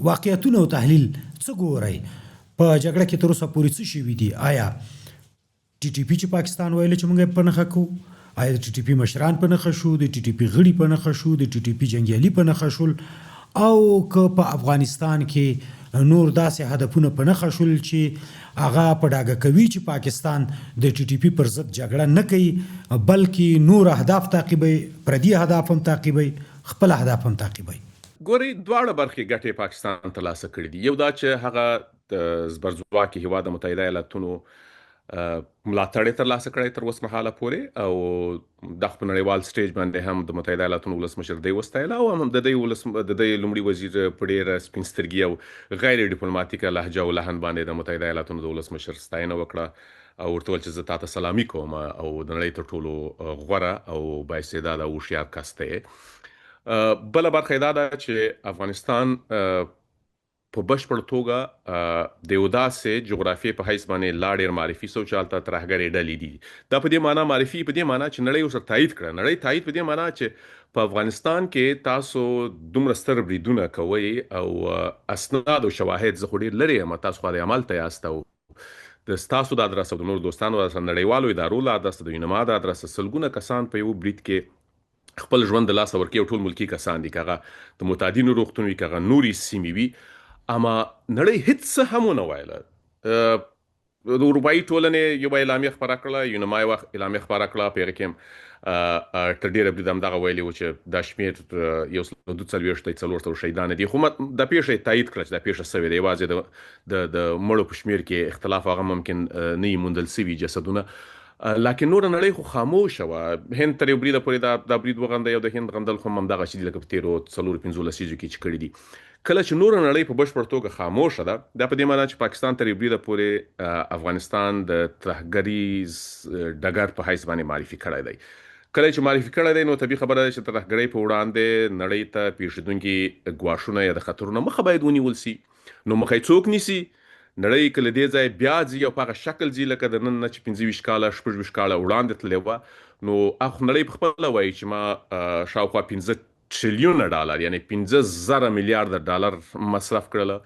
واقعیتونه او تحلیل څه ګورئ؟ په جګړه کې تر اوسه پورې څه شوي دي؟ آیا ټي ټي پي چې پاکستان ویل چې موږ په نښه کوو، آیا د ټي ټي پي مشران په نښه شو، د ټي ټي پي غړي په نښه شو، د ټي ټي پي جنګیالي په نښه شول، او که په افغانستان کې نور داسې هدفونه په نښه شول چې هغه په ډاګه کوي چې پاکستان د ټي ټي پي پر ضد جګړه نه کوي بلکې نور اهداف تعقیبوي، پردي اهداف هم تعقیبوي، خپل اهداف هم تعقیبوي؟ ګورئ، دواړه برخې ګټې پاکستان ترلاسه کړي دي. یو دا چې هغه د زبرځواکي هیواد متحده ایالاتونو ملاتړ یې ترلاسه کړی تر اوسمهاله پورې، او د په نړیوال سټیج باندې هم د متحده ایالاتونو ولسمشر دی وستایله، او هم د دې لومړي وزیر په ډېره سپین سترګي او غیر ډیپلوماټیکه لهجه او لحن باندې د متحده ایالاتونو د ولسمشر ستاینه وکړه او ورته وویل چې زه تاته سلامي کوم او د نړۍ تر ټولو غوره او بااستعداده او هوښیار کس ته یې. بله برخه یې دا ده چې افغانستان په بشپړ توګه د یو داسې جغرافیې په حیث باندې لا ډېر معرفي سو چې هلته ترهګرې ډلې دي. دا په دې معنا معرفي په دې معنا چې نړۍ ورسره تایید کړه. نړۍ تایید په دې معنا چې په افغانستان کې تاسو دومره ستر بریدونه کوئ او اسناد او شواهد، زه خو ډېر لرې یم، تاسو خو د عمل ته یاست، او د ستاسو د ادرس او د نورو دوستانو د نړیوالو ادارو له ادرس، د یونما د ادرس سلګونه کسان په یو برید کې خپل ژوند د لاسه ورکوي، او ټول ملکي کسان دي، که هغه د متعدینو روغتون وي، که هغه نورې سیمې وي. اما نړۍ هیڅ څه هم ونه ویله. د اروپایي ټولنې یوه اعلامیه خپره کړه، یونما یوه اعلامیه خپره کړه، په هغې کې هم تر ډېره برید همدغه ویلي و چې دا شمېر 142 شهیدان دي، خو دا پیښه یې تایید کړه چې دا پیښه سوې ده. یوازې د مړو په شمېر کې اختلاف هغه ممکن نه یي موندل سوي جسدونه، لکن نور نړۍ خو خاموشه وه. هند تر یو بریده پورې دا برید وغندی، او د هند غندل خو هم همدغسې دي لکه په تېرو 4-15 لسیزو کې چې کړي دي. کله چې نور نړۍ په بشپړ توګه خاموشه ده، دا په دې معنا چې پاکستان تر یو بریده پورې افغانستان د ترهګریز ډګر په حیث باندې معرفي کړی دی. کله چې معرفي کړی دی، نو طبیعي خبره ده چې ترهګرۍ په وړاندې نړۍ ته پیښېدونکي ګواښونه یا د خطرونو مخه باید ونیول سي. نو مخه یې څوک نیسي؟ نړۍ که له دې ځایه بیا ځي او په هغه شکل ځي لکه د نن نه چې 25 کاله 26 کاله وړاندې تللې وه، نو هغه نړۍ په خپله وایي چې ما شاوخوا 15 ټریلیونه ډالر، یعنی 15,000 میلیارده ډالر مصرف کړله،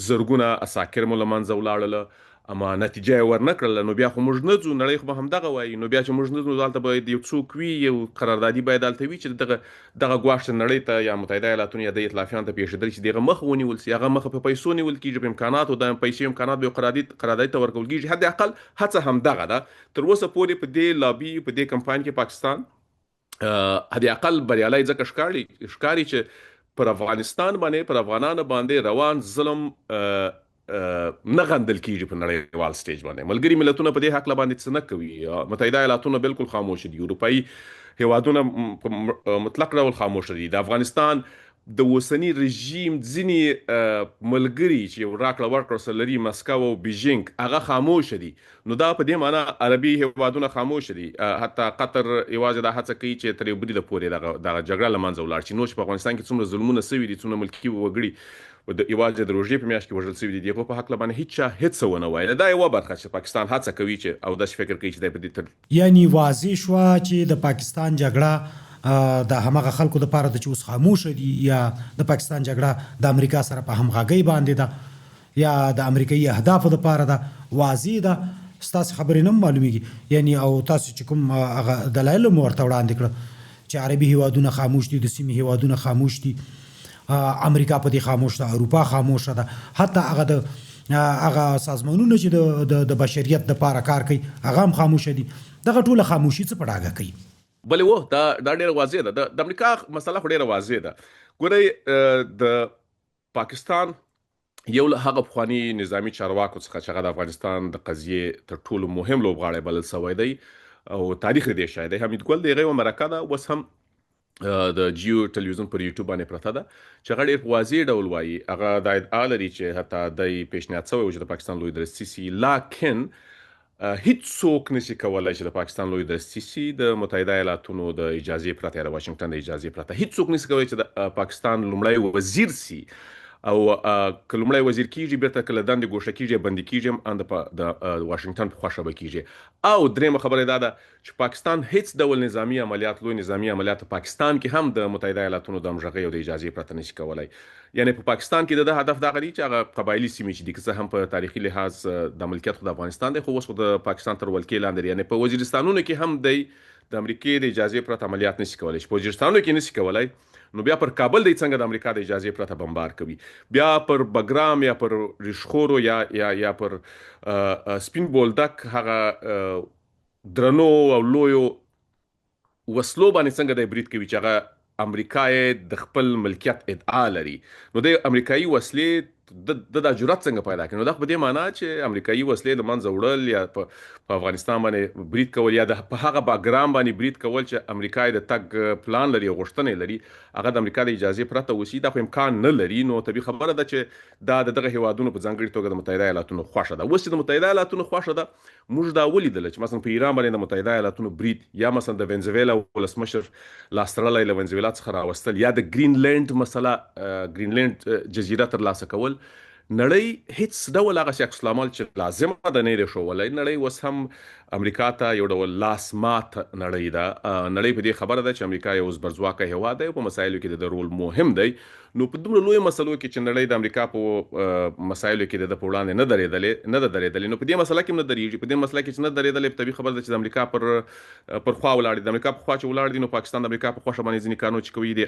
زرګونه اساکر مو له منځه ولاړله، اما نتیجه یې ورنه کړله. نو بیا خو موږ نه ځو، نړۍ خو به همدغه وایي. نو بیا چې موږ نه ځو، هلته باید یو څوک وي، یو قراردادي باید هلته وي چې دغه ګواښ نړۍ ته یا متحده ایالاتونو یا د ائتلافیانو ته پیښېدلی چې د هغه مخه ونیول سي. هغه مخه په پیسو نیول کېږي، په امکاناتو، د پیسې امکانات به یو قراردادي ته ورکول کېږي. حد اقل هڅه همدغه ده. تر اوسه پورې په دې لابي، په دې کمپاین کې پاکستان حد اقل بریالی ځکه ښکاري چې پر افغانستان باندې، پر افغانانو باندې روان ظلم نه غندل کېږي په نړیوال سټیج باندې. ملګري ملتونه په دې هکله باندې څه نه کوي. متحده ایالاتونه بالکل خاموشه دي، اروپایي هیوادونه په مطلق ډول خاموشه دي. د افغانستان د اوسني رژیم ځینې ملګري چې یو راکړه ورکړه سره لري، مسکو او بیجینګ، هغه خاموشه دي. نو دا په دې معنا عربي هیوادونه خاموشه دي. حتی قطر یوازې دا هڅه کوي چې تر یو بریده پورې دغه جګړه له منځه ولاړ شي. نو چې په افغانستان کې څومره ظلمونه سوي دي، څومره ملکي وګړي یوازې د روژې په میاشت کې وژل سوي دي، د هغو په هکله باندې هیچ چا هېڅ ونه ویله. دا یوه برخه چې پاکستان هڅه کوي چې او داسې فکر کوي چې دی په دې یعنی واضح شوه چې د پاکستان جګړه د همغه خلکو دپاره ده چې اوس خاموشه دي، یا د پاکستان جګړه د امریکا سره په همغږۍ باندې ده، یا د امریکایي اهدافو دپاره ده واضح ده ستاسې خبرې نه معلومیږي یعنی او تاسو چې کوم هغه دلایل مو ورته وړاندې کړه چې عربي هیوادونه خاموش دي د سیمې هیوادونه خاموش دي امریکا په دې خاموش ده اروپا خاموشه ده حتی هغه سازمانونه چې د بشریت دپاره کار کوي هغه هم خاموشه دي دغه ټوله خاموشي څه په ډاګه کوي بلې و دا ډېره واضح ده د امریکا مسله خو ډېره واضح ده ګورئ د پاکستان یو له هغه پخواني نظامي چارواکو څخه چې هغه د افغانستان د قضیې تر ټولو مهم لوبغاړی بلل سوی دی او تاریخ یې شاید دی حمید ګل د هغې یوه مرکه ده اوس هم د جیو ټلویزیون پر یوټیوب باندې پرته ده چې هغه ډېر په واضح ډول وایي هغه دا ادعا لري چې حتی دی پیشنهاد سوی و چې د پاکستان لوی درستي سي لاکن هیڅوک نشي کولی چې د پاکستان لوی درستي سي د متحده ایالاتونو د اجازې پرته یا د واشنګټن د اجازې پرته هیڅوک نشي کولی چې د پاکستان لومړی وزیر سي او که لومړی وزیر کیږي بیرته که له دندې ګوښه کیږي بندي کیږي هم د واشنګټن په خوښه به کیږي او درېیمه خبره دا ده چې پاکستان هیڅ ډول نظامي عملیات لوی نظامي عملیات پاکستان کې هم د متحده ایالاتونو د همغږۍ او د اجازې پرته نشي کولی یعنی په پاکستان کې د هدف دغه دی چې هغه قبایلي سیمې چې دي که څه هم په تاریخي لحاظ د ملکیت خو د افغانستان دی خو اوس خو د پاکستان تر ولکې لاندې دی یعنی په وزیرستانونو کې هم دی د امریکې د اجازې پرته عملیات نشي کولی چې په وزیرستانونو کې نشي کولی نو بیا پر کابل دی څنګه د امریکا د اجازې پرته بمبار کوي بیا پر بګرام یا پر ریشخورو یا پر سپین بولدک هغه درنو او لویو وسلو باندې څنګه د برید کوي چې هغه امریکا د خپل ملکیت ادعا لري نو د امریکایي وسلې د جرأت څنګه پیدا کړي نو دا په دې معنی چې امریکایي وسلې د منځه وړل یا په افغانستان باندې برید کول یا په هغه باګرام باندې برید کول چې امریکا د تګ پلان لري او غوښتنې لري هغه د امریکا د اجازې پرته وشي دا خو امکان نه لري نو طبیعي خبره ده چې دا دغه هیوادونو په ځانګړي توګه د متحده ایالاتونو خوښه ده اوس چې د متحده ایالاتونو خوښه ده موږ دا ولیدل چې مثلا په ایران باندې د متحده ایالاتونو برید یا مثلا د وینزویلا ولسمشر لاس تړلی له وینزویلا څخه راوستل یا د ګرینلینډ مسله ګرینلینډ جزیره ترلاسه کول نړۍ هیڅ ډول هغه عکس العمل چې لازمه ده نه دی ښوولی نړۍ اوس هم امریکا ته یو ډول لاس مات نړۍ ده نړۍ په دې خبره ده چې امریکا یو زبرځواکه هیواد دی په مسایلو کې د رول مهم دی نو په دومره لویو مسلو کې چې نړۍ د امریکا په مسایلو کې د په وړاندې نه ده درېدلې نو په دې مسله کې هم نه درېږي په دې مسله کې چې نه درېدلې په طبیعي خبره ده چې د امریکا پر خوا ولاړ دي د امریکا په خوا چې ولاړ دي نو پاکستان د امریکا په خوښه باندې ځینې کارونه چې کوي دي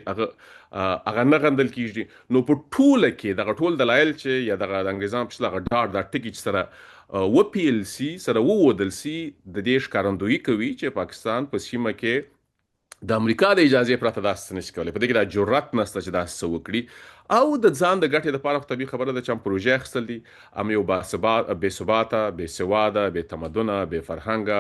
هغه نه غندل کېږي نو په ټوله کې دغه ټول دلایل چې یا دغه د انګریزانو په شله هغه ډاډ دا ټکي چې سره وپیل سي سره وودل سي د دې ښکارندویي کوي چې پاکستان په سیمه کې د امریکا د اجازې پرته داسې نشي کولی په دې کې دا جرأت نشته چې داسې څه وکړي او د ځان د ګټې دپاره خو طبیعي خبره ده چې هم پروژې اخیستل دي هم یو بې ثباته بې سواده بې تمدنه بې فرهنګه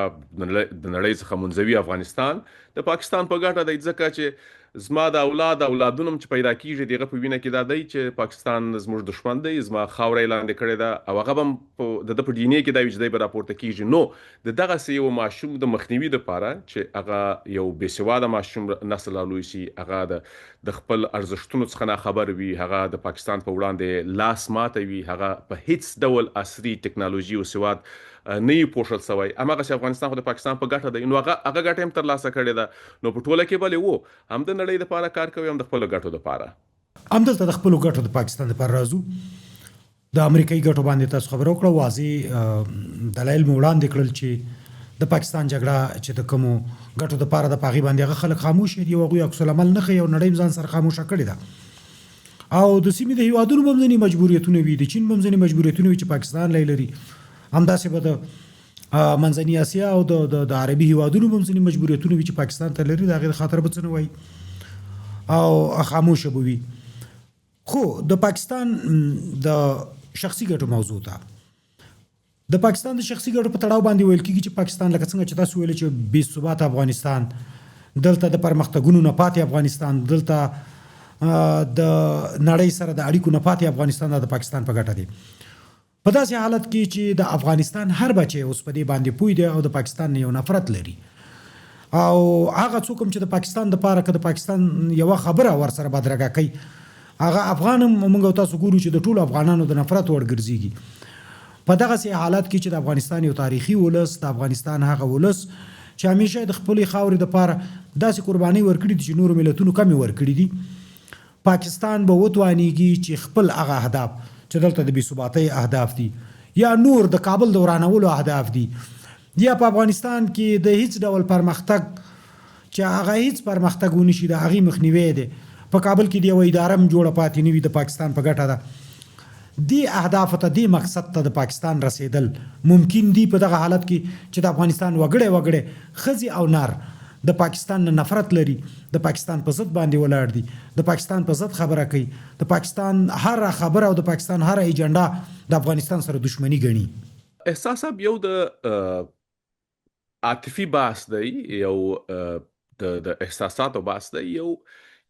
د نړۍ څخه منزوي افغانستان د پاکستان په ګټه دی ځکه چې زما د اولادونه چې پیدا کیږي دغه په وینه کې دا دی چې پاکستان زموږ دشمن دی زما خاوره لاندې کړې ده او هغه به د په ډي ان اې کې دا وي چې دی به راپورته کیږي نو د دغسې یو ماشوم د مخنیوي دپاره چې هغه یو بې سواده ماشوم نسل رالوی شي هغه د خپل ارزښتونو څخه ناخبر وي هغه د پاکستان په وړاندې لاس ماته وي هغه په هیڅ ډول عصري ټکنالوژي او سواد نه یې پوښل سوی هماغسې افغانستان خو د پاکستان په ګټه دی نو هغه ګټه هم ترلاسه کړې ده نو په ټوله کې بلې و هم د نړۍ دپاره کار کوي هم د خپلو ګټو دپاره همدلته د خپلو ګټو د پاکستان دپاره راځو د امریکایي ګټو باندې تاسو خبره وکړه واضح دلایل مو وړاندې کړل چې د پاکستان جګړه چې د کومو ګټو دپاره د په هغې باندې هغه خلک خاموش دي او هغوی عکس العمل نه ښیي او نړۍ هم ځان سره خاموشه کړې ده او د سیمې د هیوادونو به هم ځینې مجبوریتونه وي د چین به هم ځینې مجبوریتونه وي چې پاکستان لري همداسې به د منځنۍ اسیا او د عربي هیوادونو به هم ځینې مجبوریتونه وي چې پاکستان ته لري د هغې د خاطر به څه نه وایي او خاموشه به وي خو د پاکستان د شخصي ګټو موضوع ته د پاکستان د شخصي ګټو په تړاو باندې ویل کېږي چې پاکستان لکه څنګه چې تاسو ویل چې بې ثباته افغانستان دلته د پرمختګونو نه پاتې افغانستان دلته د نړۍ سره د اړیکو نه پاتې افغانستان د پاکستان په ګټه دی په داسې حالت کې چې د افغانستان هر بچی اوس په دې باندې پوه دی او د پاکستان نه یو نفرت لري او هغه څوک هم چې د پاکستان دپاره که د پاکستان یوه خبره ورسره بدرګه کوي هغه افغان هم موږ تاسو ګورو چې د ټولو افغانانو د نفرت وړ ګرځېږي په دغسې حالت کې چې د افغانستان یو تاریخي ولس د افغانستان هغه ولس چې همیشه د خپلې خاورې دپاره داسې قربانۍ ورکړي دي چې نورو ملتونو کمې ورکړي دي پاکستان به وتوانیږي چې خپل هغه اهداف چې دلته د بېثباتۍ اهداف دي یا نور د کابل د ورانولو اهداف دي یا په افغانستان کې د هیڅ ډول پرمختګ چې هغه هیڅ پرمختګ ونه شي د هغې مخنیوی دی په کابل کې د یوه اداره هم جوړه پاتې نه وي د پاکستان په ګټه ده دې اهدافو ته دې مقصد ته د پاکستان رسیدل ممکن دي په دغه حالت کې چې د افغانستان وګړي ښځې او نر د پاکستان نه نفرت لري د پاکستان په ضد باندې ولاړ دي د پاکستان په ضد خبره کوي د پاکستان هر خبره او د پاکستان هر ایجنډا د افغانستان سره دښمني ګڼي. احساس صاحب یو د عاطفي بحث دی یو د احساساتو بحث دی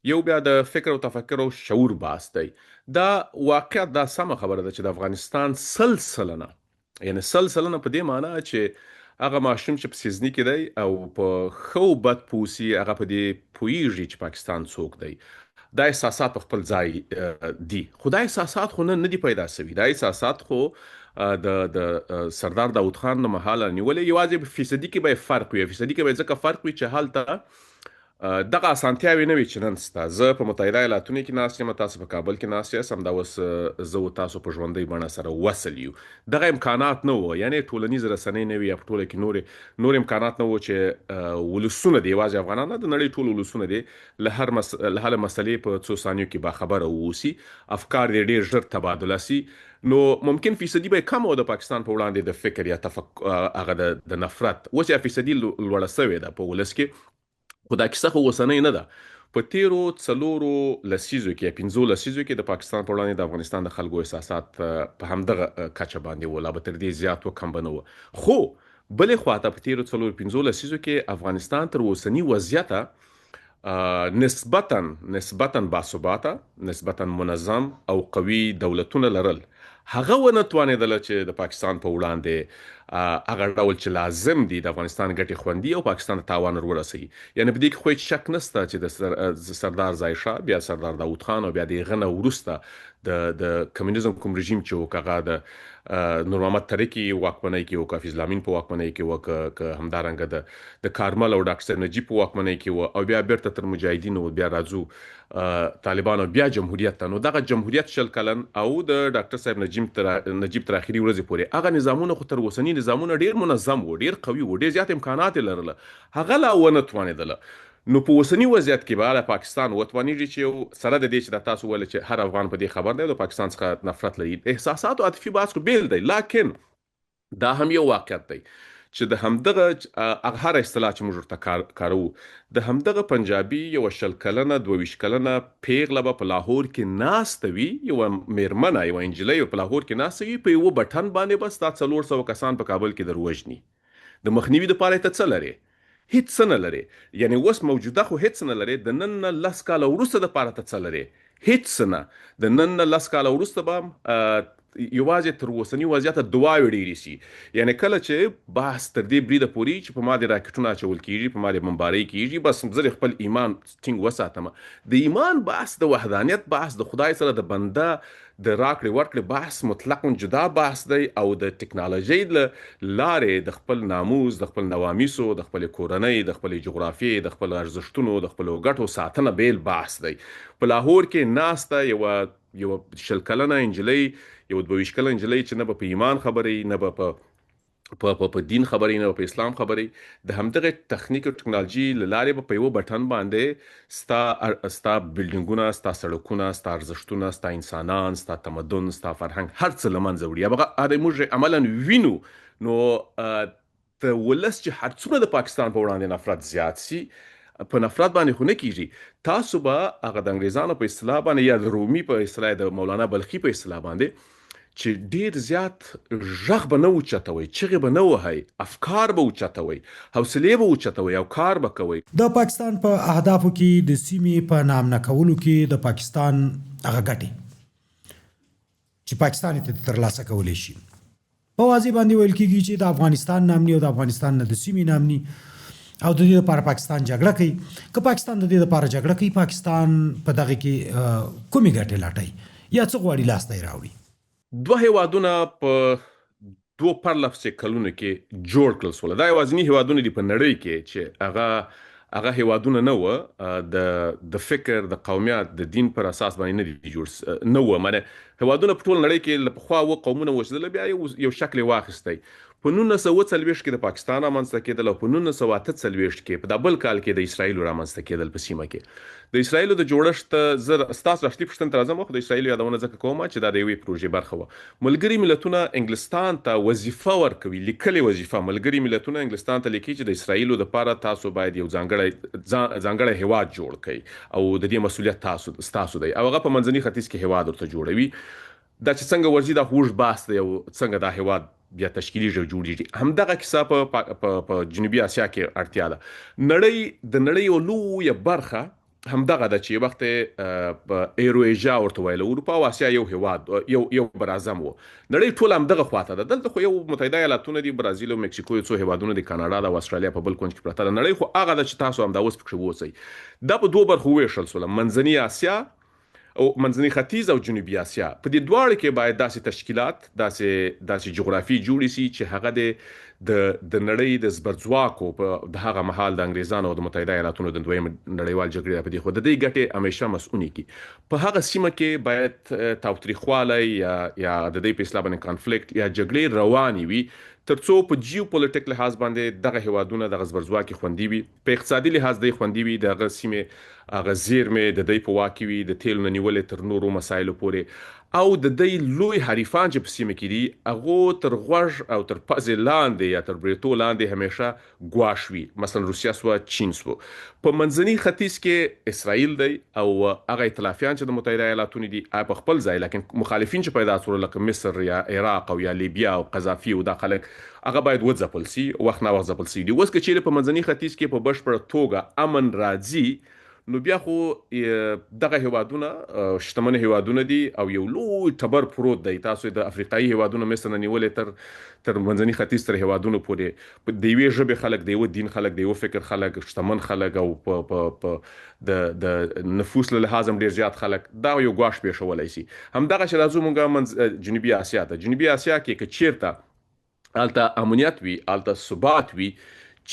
یو بیا د فکر او تفکر او شعور بحث دی دا واقعیت دا سمه خبره ده چې د افغانستان سلسلنه یعنی سلسلنه په دې معنی چې هغه ماشوم چې په سیزني کې دی او په خو بد پوسی هغه په دې پویږي چې پاکستان څوک دی دا احساسات په خپل ځای دي خو دا احساسات خو نه دي پیدا سوي دا احساسات خو د سردار داود خان نه مهاله نیولې یوازې په فیصدي کې به فرق وي فیصدي کې به ځکه فرق وي چې هلته دغه اسانتیاوې نه وي چې نن سته زه په متحده ایالاتونو کې ناست یم تاسو په کابل کې ناست یاست همدا اوس زه و تاسو په ژوندۍ بڼه سره وصل یو دغه امکانات نه وو یعنی ټولنیز رسنۍ نه وي یا په ټوله کې نور امکانات نه وو چې ولسونه دي یوازې افغانان نه د نړۍ ټول ولسونه دي له هر مسلې په څو ثانیو کې باخبره واوسي افکار دې ډېر ژر تبادله سي نو ممکن فیصدي به کم و د پاکستان په وړاندې د فکر یا هغه د نفرت اوس یا فیصدي لوړه سوې ده په ولس کې خو دا کیسه خو اوسنۍ نه ده په تیرو څلورو لسیزو کې 15 لسیزو کې د پاکستان په وړاندې د افغانستان د خلکو احساسات په همدغه کچه باندې و لا به تر دې زیات و کم به نه و خو بلې خواته په تیرو څلورو 15 لسیزو کې افغانستان تر اوسني وضعیته نسبتا باثباته نسبتا منظم او قوي دولتونه لرل هغه ونه توانېدله چې د پاکستان په وړاندې هغه ډول چې لازم دي د افغانستان ګټې خوندي او پاکستان ته تاوان ورسوي یعنی په دې کې خو هیڅ شک نشته چې د سردار ځای شاه بیا سردار داود خان او بیا د هغه نه وروسته د کمیونیزم کوم رژیم چې و هغه د نور محمد ترکی واکمنۍ کې و که حفیظ الله امین په واکمنۍ کې و که همدارنګه د کارمل او ډاکټر نجیب په واکمنۍ کې و او بیا بیرته تر مجاهدینو بیا راځو طالبانو بیا جمهوریت ته نو دغه جمهوریت شل کلن او د ډاکټر صاحب نجیب تر اخري ورځې پورې هغه نظامونه خو تر اوسني نظامونه ډیر منظم و ډیر قوي و ډیر زیات امکانات لرله هغه لا ونه توانېدله نو په اوسني وضعیت کې به پاکستان وتوانېږي چې سره د دې چې د تاسو ویل چې هر افغان په دې خبر دی د پاکستان څخه نفرت لري احساسات او عاطفي بحث خو بیل دی لیکن دا هم یو واقعیت دی چې د همدغه هر اصطلاح چې موږ ورته کاروو د همدغه پنجابي یو شل کلنه 22 کلنه پیغله به په لاهور کې ناسته وي یوه میرمنه یوه نجلۍ په لاهور کې ناسته وي په یوه بټن باندې به ستا 400 کسان په کابل کې دروژني د مخنیوي دپاره ته څه لرې هیڅ څه نه لري یعنی اوس موجوده خو هیڅ نه لري د نن نه 10 کاله وروسته دپاره ته څه لري هیڅ نه د نن نه 10 کاله وروسته به یوازې تر اوسني وضعیته دعاوې ډېرې سي یعنی کله چې بحث تر دې بریده پورې چې په ما د راکټونه اچول کېږي په ما د بمبارۍ کېږي بس زه خپل ایمان ټینګ وساتم د ایمان بحث د وحدانیت بحث د خدای سره د بنده د راکړې ورکړې بحث مطلقاً جدا بحث دی او د ټکنالوژۍ له لارې د خپل ناموس د خپل نوامیسو د خپلې کورنۍ د خپلې جغرافیې د خپلو ارزښتونو د خپلو ګټو ساتنه بیل بحث دی په لاهور کې ناسته یوه شل کلنه نجلۍ یو 22 کلنه نجلۍ چې نه به په ایمان خبرې نه به په دین خبرې نه په اسلام خبرې د همدغه تخنیک او ټکنالوژي له لارې به په یوه بټن باندې ستا بلډینګونه ستا سړکونه ستا ارزښتونه ستا انسانان ستا تمدن ستا فرهنګ هر څه له منځه وړي هغه موږ عملا وینو نو د ولس چې هر څومره د پاکستان په وړاندې نفرت زیات سي په نفرت باندې خو نه کېږي تاسو به هغه د انګریزانو په اصطلاح باندې یا د رومي په اصطلاح د مولانا بلخي په اصطلاح باندې چې ډیر زیات غږ به نه اوچتوئ چغې به نه وهئ افکار به اوچتوئ حوصلې به اوچتوئ او کار به کوئ د پاکستان په اهدافو کې د سیمې په نامنه کولو کې د پاکستان هغه ګټې چې پاکستان یې ترلاسه کولی شي په واضح باندې ویل کېږي چې د افغانستان نامني او د افغانستان نه د سیمې نامني او د دې لپاره پاکستان جګړه کوي که پاکستان د دې لپاره جګړه کوي پاکستان په دغه کې کومې ګټې لټوي یا څه غواړي لاسته یې راوړي دوه هیوادونه په 2 پرلپسې کلونو کې جوړ کړل سول دا یوازیني هیوادونه دي په نړۍ کې چې هغه هغه هیوادونه نه و د فکر د قومیت د دین پر اساس باندې نه دي جوړ نه و معنی هیوادونه په ټول نړۍ کې له پخوا و قومونه وشدل بیا یو شکل واخیستی په 1940 کې د پاکستان رامنځته کېدل او په 1948 کې په دبل کال کې د اسرایل رامنځته کېدل په سیمه کې د اسرایل د جوړښت زر ستاسو راځي پښتون تر ازمه خو د اسرایل یادونه ځکه کومه چې دا د یوې پروژې برخه و ملګری ملتونه انګلستان ته وظیفه ورکوي لیکلي وظیفه ملګری ملتونه انګلستان ته لیکي چې د اسرایل لپاره تاسو باید یو ځانګړی هیواد جوړ کړئ او د دې مسولیت تاسو دی او هغه په منځني ختیځ کې هیواد ورته جوړوي دا چې څنګه ورځي دا خوږ باس دی او څنګه دا هیواد بیا تشکیلي جوړیږي همدغه کیسه په جنوبي اسیا کې اړتیا ده د نړۍ یو لویه برخه همدغه د چې وخت په ایرویجا ورته ویل اروپا او اسیا یو هیواد یو برازم وو نړۍ ټول همدغه خواته ده دلته خو یو متحده ایالاتونه دي برازیل او مکسیکو یو څو هیوادونه دي کاناډا او استرالیا په بل کونج کې پرته ده نړۍ خو هغه د چې تاسو هم دا اوس پکې ووسی دا په دوه برخو ویشل سول منځنی اسیا او منځنی ختیځ او جنوبي اسیا په دې دواړو کې باید داسې تشکیلات داسې جغرافي جوړې شي چې هغه د نړۍ د زبرځواکو په د هغه مهال د انګریزانو او د متحده ایالاتونو د دویم نړیوال جګړې په دې خو د دې ګټې همیشه مسؤونی کی په هغه سیمه کې باید تاوتریخوالی یا د دې په اصطلاح باندې کانفلیکټ یا جګړې رواني وي ترڅو په جیو پولیټیک لحاظ باندې دغه هیوادونه د غزبرځواکي خوندي وي په اقتصادي لحاظ د خوندي وي د سیمې هغه زیرمې د دې په واکي وي د تیلو نیولې تر نورو مسایلو پورې او د دې لوی حریفان چې په سیمه کې دي هغه تر غوږ او تر پزې لاندې یا تر بریتو لاندې همیشه ګواښ وي مثلا روسیا سو چین سو په منځني ختیځ کې اسرائیل دی او هغه ائتلافیان چې د متحده ایالاتونو دي په خپل ځای لکه مخالفین چې پیدا شول لکه مصر یا عراق او یا لیبیا او قذافي او داخله هغه باید وځپل سي وخت نه وخت ځپل سي دي اوس کې چې په منځني ختیځ کې په بشپړ توګه امن راځي نو بیا خو دغه هیوادونه شتمن هیوادونه دي او یو لوی تبر پروت دی تاسو د افریقایي هیوادونو مثلا نیولې تر منځني ختیځ تر هیوادونو پورې د یوې ژبې خلک د یو دین خلک د یو فکر خلک شتمن خلک او په د نفوس له لحاظ هم ډیر زیات خلک دا یو ګواښ پیښولای شي همدغه چې راځو مونږه جنوبي اسیا ته جنوبي اسیا کې چیرته الته امنیت وي الته ثبات وي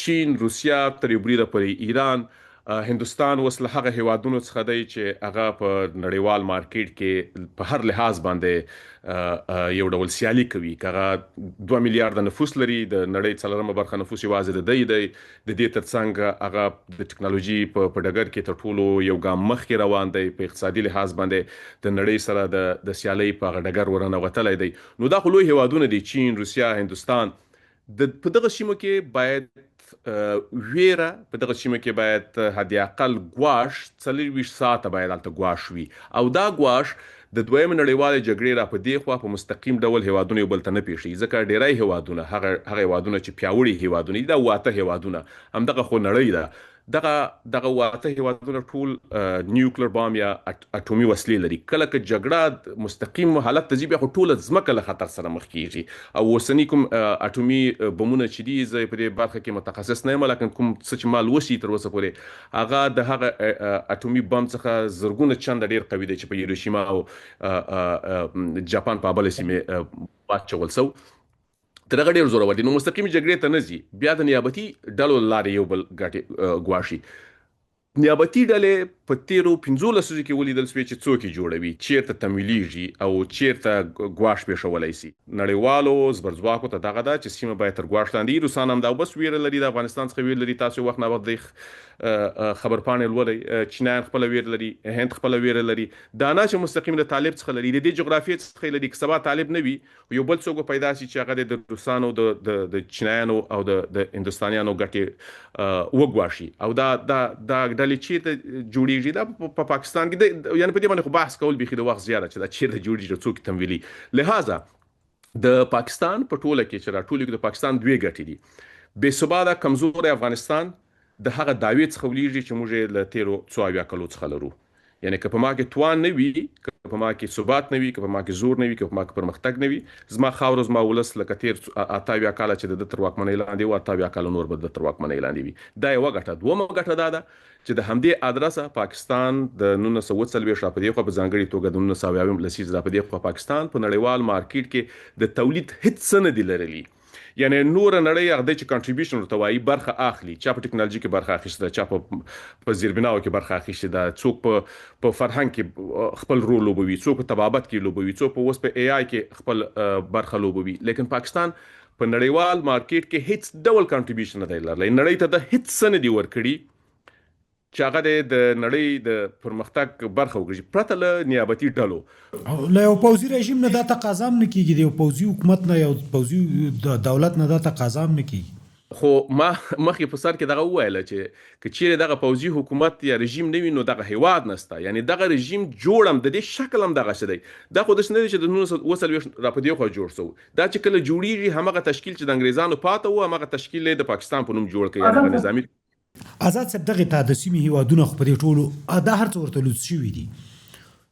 چین روسیا تر یو بریده پورې ایران هندوستان وسله هغه هیوادونو څخه دی چې هغه په نړیوال مارکیټ کې په هر لحاظ باندې یو ډول سیالي کوي هغه 2 میلیارډ نفوس لري د نړۍ څلورمه برخه نفوس یوازې د دې ترڅنګ هغه د ټکنالوژي په ډګر کې تر ټولو یو ګام مخکې روان دی په اقتصادي لحاظ باندې د نړۍ سره د سیالي په ډګر ورنغتلی دی نو دا خو لوی هیوادونه دي چین روسیا هندوستان په دغه سیمو کې باید ویره په دغه سیمه کې باید حد اقل ګواښ 24 ساعته باید البته ګواښ وي او دا ګواښ د دویم نړیوال جګړې را په دی خو په مستقیم ډول هیوادونه بل ته نه پیښي ځکه ډیرای هیوادونه هغه هیوادونه چې پیاوړي هیوادونه دي دا واته هیوادونه همدغه خو نړۍ ده دغه واته هیوادونه ټول نیوکلیر بام یا اټومي وسلې لري کله چې جګړه مستقیم حالت ته ځي بیا ټول ځمکه له خطر سره مخ کیږي او وسنی کوم اټومي بمونه چې دي زه په دې برخه کې متخصص نه یم لکه کوم څه چې مال وسی تر اوسه پورې هغه د هغه اټومي بم څخه زرګونه چنده ډیر قوي دی چې په هیروشیما او جاپان په بل سیمه واچول سو تر هغه ډیر زوره ودی نو مستقیمي جګړې ته نه ځي بیا د نیابتي ډلو لارې یو بل ګټي ګواښي نیابتي ډلې په تیرو 15 لسیزو کې ولیدل سوي چې څوک جوړوي چیرته تمویلیږي او چیرته ګواښ پیښولای شي نړیوالو زبرځواکو ته دغه دا چې سیمه باید تر ګواښ لاندې روسان هم دا بس ویره لري د افغانستان څخه ویره لري تاسو وخت نه وخت د خبر پاڼې لولي چینایان خپل ویره لري هند خپل ویره لري دا نه چې مستقیم د طالب څخه لري د جغرافیې څخه لري که سبا طالب نه وي یو بل څوک پیدا شي چې هغه د روسانو د چینایانو او د هندوستانیانو ګټي وګواښي او دا ډلې چې ته جوړیږي دا په پاکستان کې یعنی په دې باندې خو بحث کول بيخي د وخت زیاده چې دا چیرته جوړیږي څوک تمویلي لہذا د پاکستان په ټوله کې چې راټول کې د پاکستان دوی ګټې دي بے ثباته کمزور افغانستان د هغه داوی څخه ولېږي چې موږ له تیرو 24 کلو څخه لرو یعنی که په ما کې توان نه وي که په ما کې ثبات نه وي که په ما کې زور نه وي که په ما کې پرمختګ نه وي زما خاور زما ولس لکه تیر 28 کاله چې د تر واکمنۍ لاندې و 28 کاله نور به د تر واکمنۍ لاندې وي دا یو ګټه دومره ګټه ده چې د همدې ادرسه پاکستان د 1940 را په دی خو په ځانګړي توګه د 1920 لسیز را په دی خو پاکستان په نړیوال مارکیټ کې د تولید هیڅ نه دی لرلی یعنی نور نړۍ هغه چې کنټریبیوشن ورته وایي برخه اخلي، چا په ټکنالوژي کې برخه اخیسته ده، چا په زیربناو کې برخه اخیسته ده، څوک په فرهنګ کې خپل رول لوبوي، څوک په طبابت کې لوبوي، څوک په اوس په ای آی کې خپل برخه لوبوي. لیکن پاکستان په نړیوال مارکیټ کې هیڅ ډول کنټریبیوشن نه دی لرلی. نړۍ ته د هیڅ څه نه دي ورکړي چې هغه د نړۍ د پرمختګ برخه وګرځي پرته له نیابتي ډلو. له یو پوځي رژیم نه دا تقاضا هم نه کېږي، د یو پوځي حکومت نه یو پوځي دولت نه دا تقاضا هم نه کېږي. خو ما مخکې په سر کې دغه وویله چې که چیرې دغه پوځي حکومت یا رژیم نه وي نو دغه هیواد نسته. یعنی دغه رژیم جوړ هم د دې شکل هم دغسې دی. دا خو داسې نه دی چې د 1940 را په دې خوا جوړ سو. دا چې کله جوړیږي همغه تشکیل چې د انګریزانو پاته و همغه تشکیل یې د پاکستان په نوم جوړ کړی، یعنې نظامي. آزاد صاحب دغه ته د سیمې هیوادونه خو په دې ټولو دا هر څه ورته لوڅ شوي دي،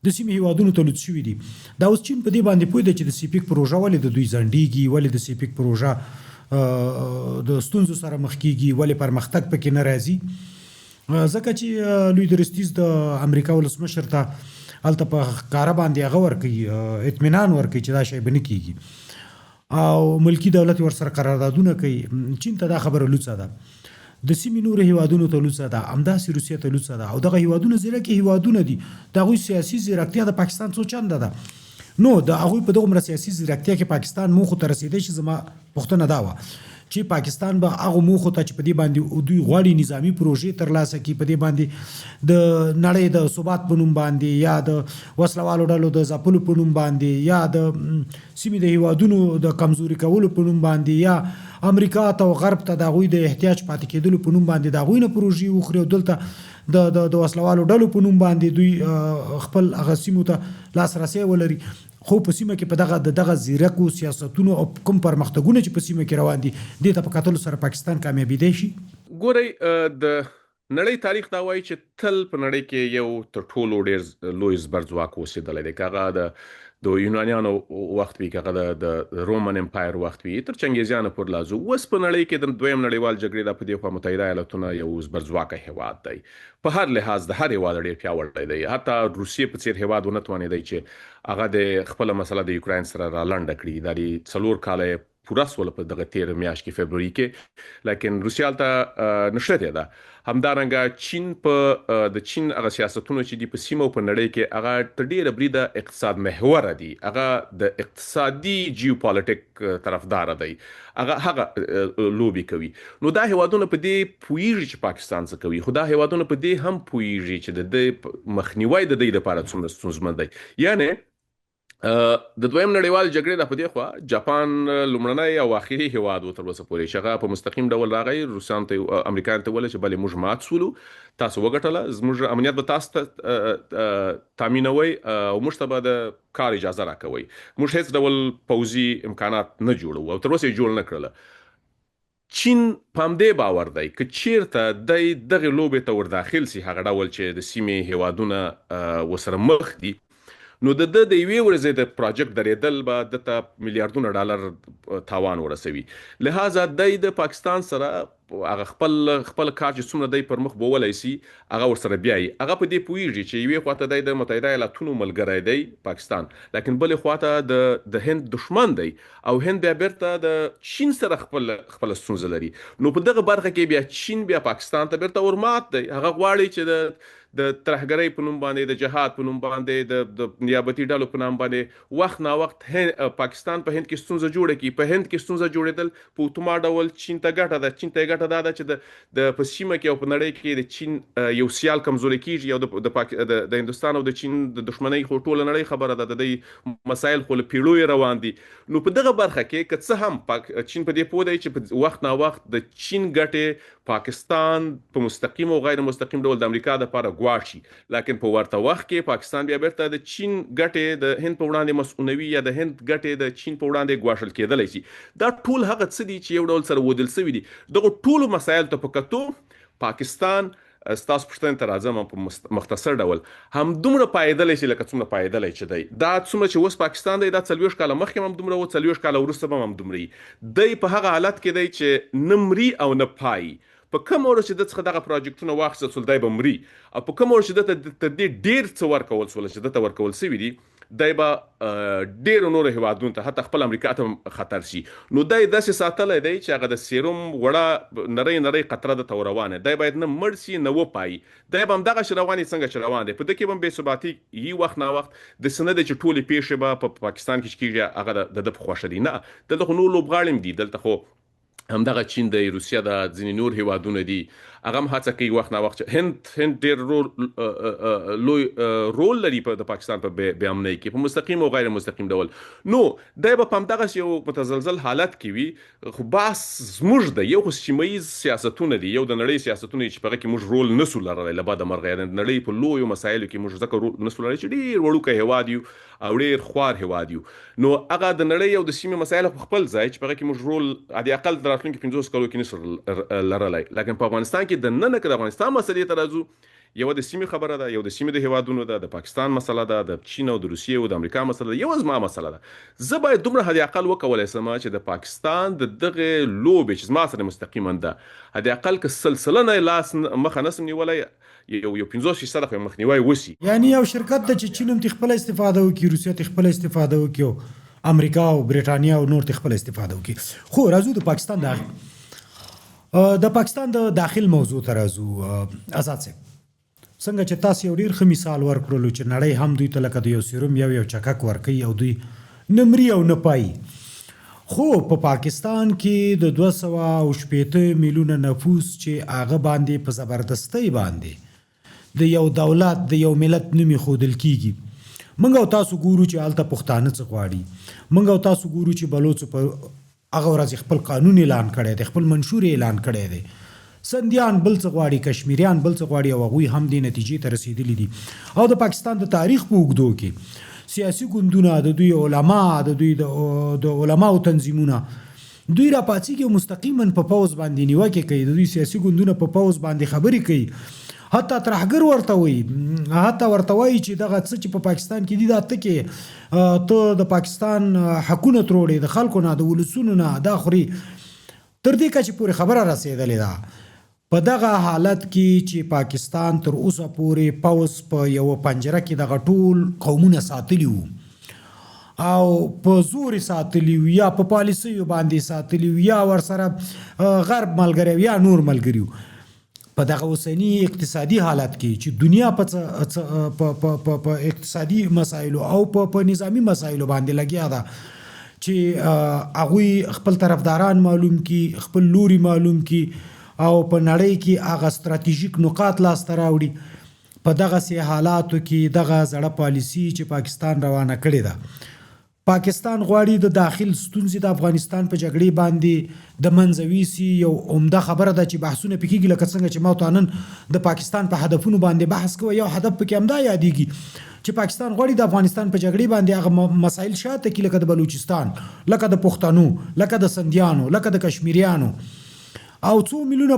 د سیمې هیوادونو ته لوڅ شوي دي. دا اوس چین په دې باندې پوه دی چې د سیپیک پروژه ولې د دوی ځنډېږي، ولې د سیپیک پروژه د ستونزو سره مخ کېږي، ولې پرمختګ پکې نه راځي. ځکه چې لوی درستیز د امریکا ولسمشر ته هلته په ښکاره باندې هغه ورکوي، اطمینان ورکوي چې دا شی به نه کېږي او ملکي دولت ورسره قراردادونه کوي. چین ته دا خبره لوڅه ده، د سیمې نورو هیوادونو ته لوڅه ده، همداسې روسیې ته لوڅه ده. او دغه هیوادونه ځیرکې هیوادونه دي، د هغوی سیاسي ځیرکتیا د پاکستان څو چنده ده. نو د هغوی په دغومره سیاسي ځیرکتیا کې پاکستان موخو ته رسېدی شي. زما پوښتنه دا وه چې پاکستان به هغو موخو ته چې په دې باندې دوی غواړي نظامي پروژې ترلاسه کړي، په دې باندې د نړۍ د ثبات په نوم باندې یا د وسلوالو ډلو د ځپلو په نوم باندې یا د سیمې د هیوادونو د کمزوري کولو په نوم باندې یا امریکا ته او غرب ته د هغوی د احتیاج پاتې کېدلو په نوم باندې د هغوی نه پروژې وخوري او دلته د وسلوالو ډلو په نوم باندې دوی خپل هغه سیمو ته لاسرسی ولري. خو په سیمه کې په دغه زیرکو سیاستونو او کوم پرمختګونه چې په سیمه کې روان دي دې ته په کتلو سره پاکستان کامیابېدی شي. ګورئ د نړۍ تاریخ دا وایي چې تل په نړۍ کې یو تر ټولو ډېر لوی زبرځواک اوسېدلی دی، که هغه د یونانیانو وخت وي، که هغه د رومن امپایر وخت وي، تر چنګیزیانو پورې لازو. اوس په نړۍ کې د دویم نړیوال جګړې دا په دې خوا متحده ایالتونه یو زبرځواکه هیواد دی، په هر لحاظ د هر هیواد ډېر پیاوړی دی. حتی روسیې په څېر هیواد ونه توانېدی چې هغه د خپله مسله د یوکراین سره را لنډه کړي. دا د 4 کاله پوره سوله په دغه تیر میاشت کې فبروري کې، لیکن روسیه هلته نښتې ده. همدارنګه چین د چین هغه سیاستونه چې دي په سیمه او په نړۍ کې هغه تر ډېره بریده اقتصاد محوره دي، هغه د اقتصادي جیوپالیټیک طرفدار دی، هغه لوبي کوي. نو دا هیوادونه په دې پوهیږي چې پاکستان څه کوي، خو دا هیوادونه په دې هم پوهیږي چې د دې مخنیوی د دې لپاره څومره ستونزمن دی. یعنی د دویم نړیوال جګړې د په دې خوا جاپان لومړنی او آخري هیواد و تر اوسه پورې چې هغه په مستقیم ډول راغی روسیانو ته امریکایانو ته وویل چې بلې موږ مات سولو، تاسو وګټله، زموږ امنیت به تاسو ته تامینوي او موږ ته به د کار اجازه راکوئ. موږ هیڅ ډول پوځي امکانات نه جوړو او تر اوسه یې جوړ نه کړله. چین په همدې باور دی که چیرته دی دغې لوبې ته ورداخل سي، هغه ډول چې د سیمې هیوادونه ورسره مخ دي، نو د یوې ورځې د پروجیکټ درېدل به دته میلیارډونه ډالر تاوان ورسوي. لہذا دی د پاکستان سره هغه خپل کار چې څومره دی پر مخ بولی سي هغه ورسره بیایي. هغه په دې پوهیږي چې یوې خواته دی د متحده ایالاتونو ملګری دی پاکستان، لیکن بلې خواته د هند دشمن دی او هند بیا بیرته د چین سره خپل ستونزه لري. نو په دغه برخه کې بیا چین بیا پاکستان ته بیرته ورمات دی. هغه غواړي چې د ترهګرۍ په نوم باندې، د جهاد په نوم باندې، د نیابتي ډلو په نوم باندې وخت نا وخت پاکستان په هند کې ستونزه جوړه کړي. په هند کې ستونزه جوړېدل په اتوما ډول چین ته ګټه ده. چین ته ګټه دا ده چې د په سیمه کې او په نړۍ کې د چین یو سیال کمزوري کیږي او د هندوستان او د چین د دښمنۍ خو ټوله نړۍ خبره ده، د دې مسایل خو له پیړیو روان دي. نو په دغه برخه کې که څه هم چین په دې پوه دی چې په وخت نا وخت د چین ګټې پاکستان په مستقیم او غیر مستقیم ډول د امریکا دپاره ګواښي، لیکن په ورته وخت کې پاکستان بیا بیرته د چین ګټې د هند په وړاندې مسؤلوي یا د هند ګټې د چین په وړاندې ګواښل کېدلی شي. دا ټول هغه څه دي چې یو ډول سره ودل سوي دي. دغه ټولو مسایل ته په کتو پاکستان ستاسو پوښتنې ته راځم په مختصر ډول همدومره پایېدلی شي لکه څومره پایېدلی چې دی. دا څومره چې اوس پاکستان دی دا 40 کاله مخکې هم همدومره و، 40 کاله وروسته به هم همدومره وي. دی په هغه حالت کې دی چې نه مري او نه پایي. په کوم ورځ چې د څخه دغه پروجیکټونه واخیستل سول دی به مري، او په کوم ورځ چې دته تر دې ډېر څه ورکول سول چې دته ورکول سوي دي دای به ډېر نور هیوادونو ته حتی خپل امریکا ته خطر شي. نو دای داسې ساتلی دی چې هغه د سیروم وړه نری قطره د روانه دی باید نه مړ شي نه وپایي. دی به همدغه شي روان څنګه چې روان دی. په دې کې به هم بې ثباتي یي وخت نا وخت داسې نه دی چې ټولې پیښې به په پاکستان کې چې کېږي هغه د په خوښه دي. نه، دلته خو نور لوبغاړي هم دي. دلته خو همدغه چین دی، روسیه ده، ځینې نور هیوادونه دي، هغه هم هڅه کوي وخت نا وخت. هند ډېر لوی رول لري په د پاکستان په بې امنۍ کې په مستقیم او غیر مستقیم ډول. نو دی به په همدغسې یو متزلزل حالت کې وي. خو بحث زموږ دی، یو خو سیمه ییز سیاستونه دي، یو د نړۍ سیاستونه دي چې په هغه کې موږ رول نسو لرلی له بده مرغه. د نړۍ په لویو مسایلو کې موږ ځکه رول نسو لرلی چې ډېر وړوکی هیواد یو او ډېر خوار هیواد یو. نو هغه د نړۍ او د سیمې مسایل په خپل ځای چې په هغه کې موږ رول حد اقل د راتلونکي 50 کالو کې نسو لرلی. لکن په افغانستان کې د ننه که د افغانستان مسلې ته راځو، یو د سیمې خبره ده، یو د سیمې د هیوادونو ده، د پاکستان مسله ده، د چین او د روسیې او د امریکا مسله ده، یو زما مسله ده. زه باید دومره حد اقل وکولی سم چې د پاکستان د دغه لوبې چې زما سره مستقیما ده، حد اقل که سلسله نه لاس مخه نسم نیولی، یو 50% مخنیوی وسی. یعنی یو شرکت د چې چین هم خپل استفاده وکړي، روسیه ته خپل استفاده وکړي، امریکا او برېټانیا او نور ته خپل استفاده وکړي. خو راځو د پاکستان د داخل موضوع ته راځو. آزاد صاحب، څنګه چې تاسو یو ډېر ښه مثال ورکړلو چې نړۍ هم دوی ته لکه د یو سیروم یو چکک ورکوي او دوی نه مري او نه پایي. خو په پاکستان کې د 260 میلیونه نفوس چې هغه باندې په زبردستۍ باندې د یو دولت د یو ملت نومې ښودل کېږي. موږ او تاسو ګورو چې هلته پښتانه څه غواړي، موږ او تاسو ګورو چې بلوڅو په هغه ورځ خپل قانون اعلان کړی دی، خپل منشور اعلان کړی دی، سندیان بل څه غواړي، کشمیریان بل څه غواړي، او هغوی هم دې نتیجې ته رسېدلي دي. او د پاکستان د تاریخ په اوږدو کې سیاسي ګوندونه، د دوی علما، د دوی د علماو تنظیمونه، دوی را پاڅېږي او مستقیما په پوځ باندې نیوکې کوي، د دوی سیاسي ګوندونه په پوځ باندې خبرې کوي. حتی ترهګر ورته وایي، حتی ورته وایي چې دغه څه چې په پاکستان کې دي دا ته کې ته د پاکستان حقونه تروړې، د خلکو نه، د ولسونو نه دا خوري. تر دې کچې پورې خبره رسېدلې ده. په دغه حالت کې چې پاکستان تر اوسه پورې پوځ په یو پنجره کې دغه ټول قومونه ساتلي وو او په زور ساتلي وو، یا په پالیسیو باندې ساتلي وو، یا ورسره غرب ملګری یا نور ملګري وو. په دغه اوسني اقتصادي حالت کې چې دنیا په اقتصادي مسایلو او په نظامی مسایلو باندې لګیا ده چې هغوی خپل طرفداران معلوم کی، خپل لوري معلوم کی او په نړۍ کې هغه ستراتیژیک نقاط لاسته راوړي، په دغسې حالاتو کې دغه زړه پالیسي چې پاکستان روانه کړې ده. پاکستان غواړي د داخل ستونزې د افغانستان په جګړې باندې د منځه ویسي. یو عمده خبره ده چې بحثونه پکې کېږي، لکه څنګه چې ما ته نن د پاکستان په هدفونو باندې بحث کوه، یو هدف پکې همدا یادېږي چې پاکستان غواړي د افغانستان په جګړې باندې هغه مسایل شاته کړي، لکه د بلوچستان، لکه د پښتنو، لکه د سندیانو، لکه د کشمیریانو، او 2 میلیونه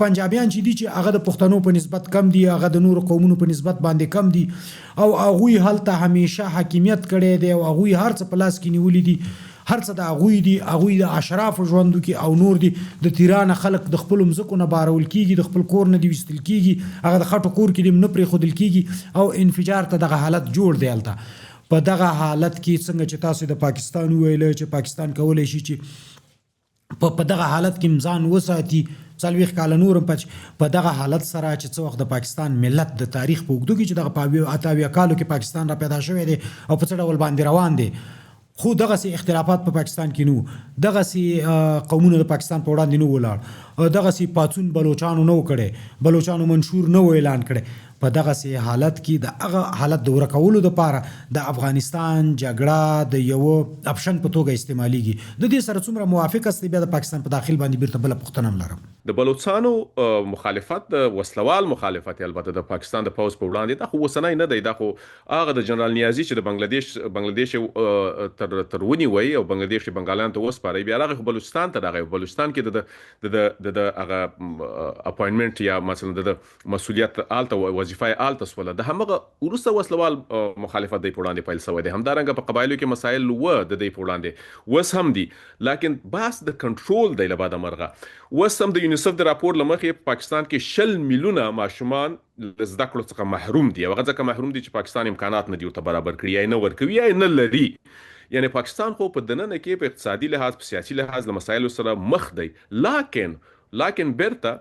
پنجابیان چې دي چې هغه د پښتنو په نسبت کم دي، هغه د نورو قومونو په نسبت باندې کم دي، او هغوی هلته همیشه حاکمیت کړی دی او هغوی هر څه په لاس کې نیولي دي، هر څه د هغوی دي، هغوی د اشرافو ژوندو کې او نور دي. د تیرانه خلک د خپلو مځکو نه بارول کېږي، د خپل کور نه دي ویستل کېږي، هغه د خټو کور کې دې نه پرېښودل کېږي او انفجار ته دغه حالت جوړ دی هلته. په دغه حالت کې څنګه چې تاسو د پاکستان وویله چې پاکستان کولی شي چې په دغه حالت کې ځان وساتي 40 کاله نور هم په دغه حالت سره چې څه وخت د پاکستان ملت د تاریخ په اوږدو کې چې دغه په 88 کالو کې پاکستان را پیدا شوی دی او په څه ډول باندې روان دی. خو دغسې اختلافات په پاکستان کې نو، دغسې قومونه د پاکستان په وړاندې نه ولاړ، دغسې پاڅون بلوچانو نه و کړی، بلوچانو منشور نه و اعلان کړی. په دغسې حالت کې د هغه حالت د ورکولو دپاره د افغانستان جګړه د یو اپشن په توګه استعمالیږي. د دې سره څومره موافق است؟ بیا د پاکستان په داخل باندې بیرته بله پوښتنه هم لرم. د بلوچستانو مخالفت، د وسلوال مخالفت البته د پاکستان د پوځ په وړاندې، دا خو اوسنی نه دی، دا خو هغه د جنرال نیازي چې د بنگلادیش تر ونیوی او بنگلادیش بنګالیانو ته وسپارئ، بیا راغی خو بلوچستان ته راغی. بلوچستان کې د هغه اپاینټمنټ یا مثلا د مسؤلیت هلته وظیفه وظیفه آلته سوله د همغه وروسته وسلوال مخالفت دی په وړاندې پیل شوی دی. همدارنګه په قبایلو کې مسایل و د دې په وړاندې وس هم دي، لکن بحث د کنټرول دی له بعده مرغه. وس هم د یونیسف د راپور له مخې په پاکستان کې 60 میلیونه ماشومان له زده کړو څخه محروم دي. هغه ځکه محروم دي چې پاکستان امکانات نه دي ورته برابر کړي، یا نه ورکوي یا نه لري. یعنی پاکستان خو په دننه کې په اقتصادي لحاظ په سیاسي لحاظ له مسایلو سره مخ دی، لکن بیرته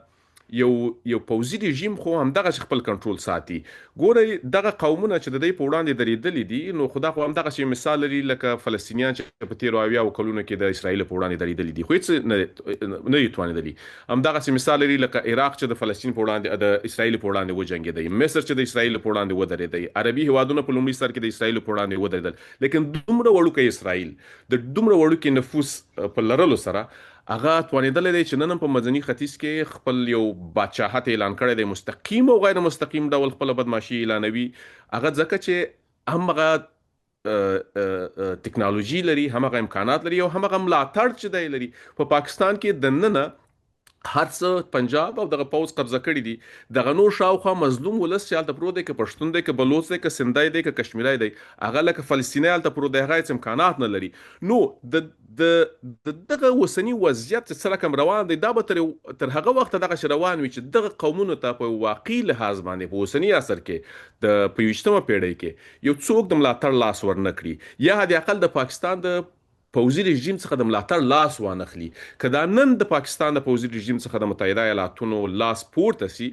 یو پوځي رژیم خو همدغه خپل کنټرول ساتي. ګورئ دغه قومونه چې د دې په وړاندې درېدلي دي، نو خدا خو همدغه مثال لري لکه فلسطینیان چې په تیرو 70 کلونو کې د اسرائیل په وړاندې درېدلي دي، خو هیڅ نه یې توانېدلي. همدغه مثال لري لکه عراق چې د فلسطین په وړاندې د اسرائیل په وړاندې وجنګېدی، مصر چې د اسرائیل په وړاندې ودرېدی، عربي هیوادونه په لومړي سر کې د اسرائیل په وړاندې ودرېدل. لیکن دومره وړوکی اسرائیل د دومره وړوکی نفوس په لرلو سره هغه توانېدلی دی چې نن په مدني ختیځ کې خپل یو بادشاهت اعلان کړی دی، مستقیم او غیر مستقیم ډول خپل بدمعاشي اعلانوي. هغه ځکه چې همغه ټکنالوژي لري، همغه امکانات لري او همغه ملاتړ چې دی لري. په پاکستان کې دننه هر څه پنجاب او دغه پوز قبضه کړی دي. دغه نور شاوخوا مظلوم ولس چې هلته پروت دی، که پښتون دی، که بلوچ دی، که سندای دی، که کشمیری دی، هغه لکه فلسطینی هلته پروت دی، هغه هېڅ امکانات نه لري. نو د دغه اوسني وضعیت چې څه رقم روان دی، دا به تر هغه وخته دغسې روان وي چې دغه قومونو ته په واقعي لحاظ باندې په اوسني عصر کې په 21مه پیړۍ کې یو څوک د ملاتړ لاس ورنه کړي، یا حد اقل د پاکستان د پوځي رژیم څخه د ملاتړ لاس وانخلي. که دا نن د پاکستان د پوځي رژیم څخه د متحده ایالاتونو لاس پورته سي،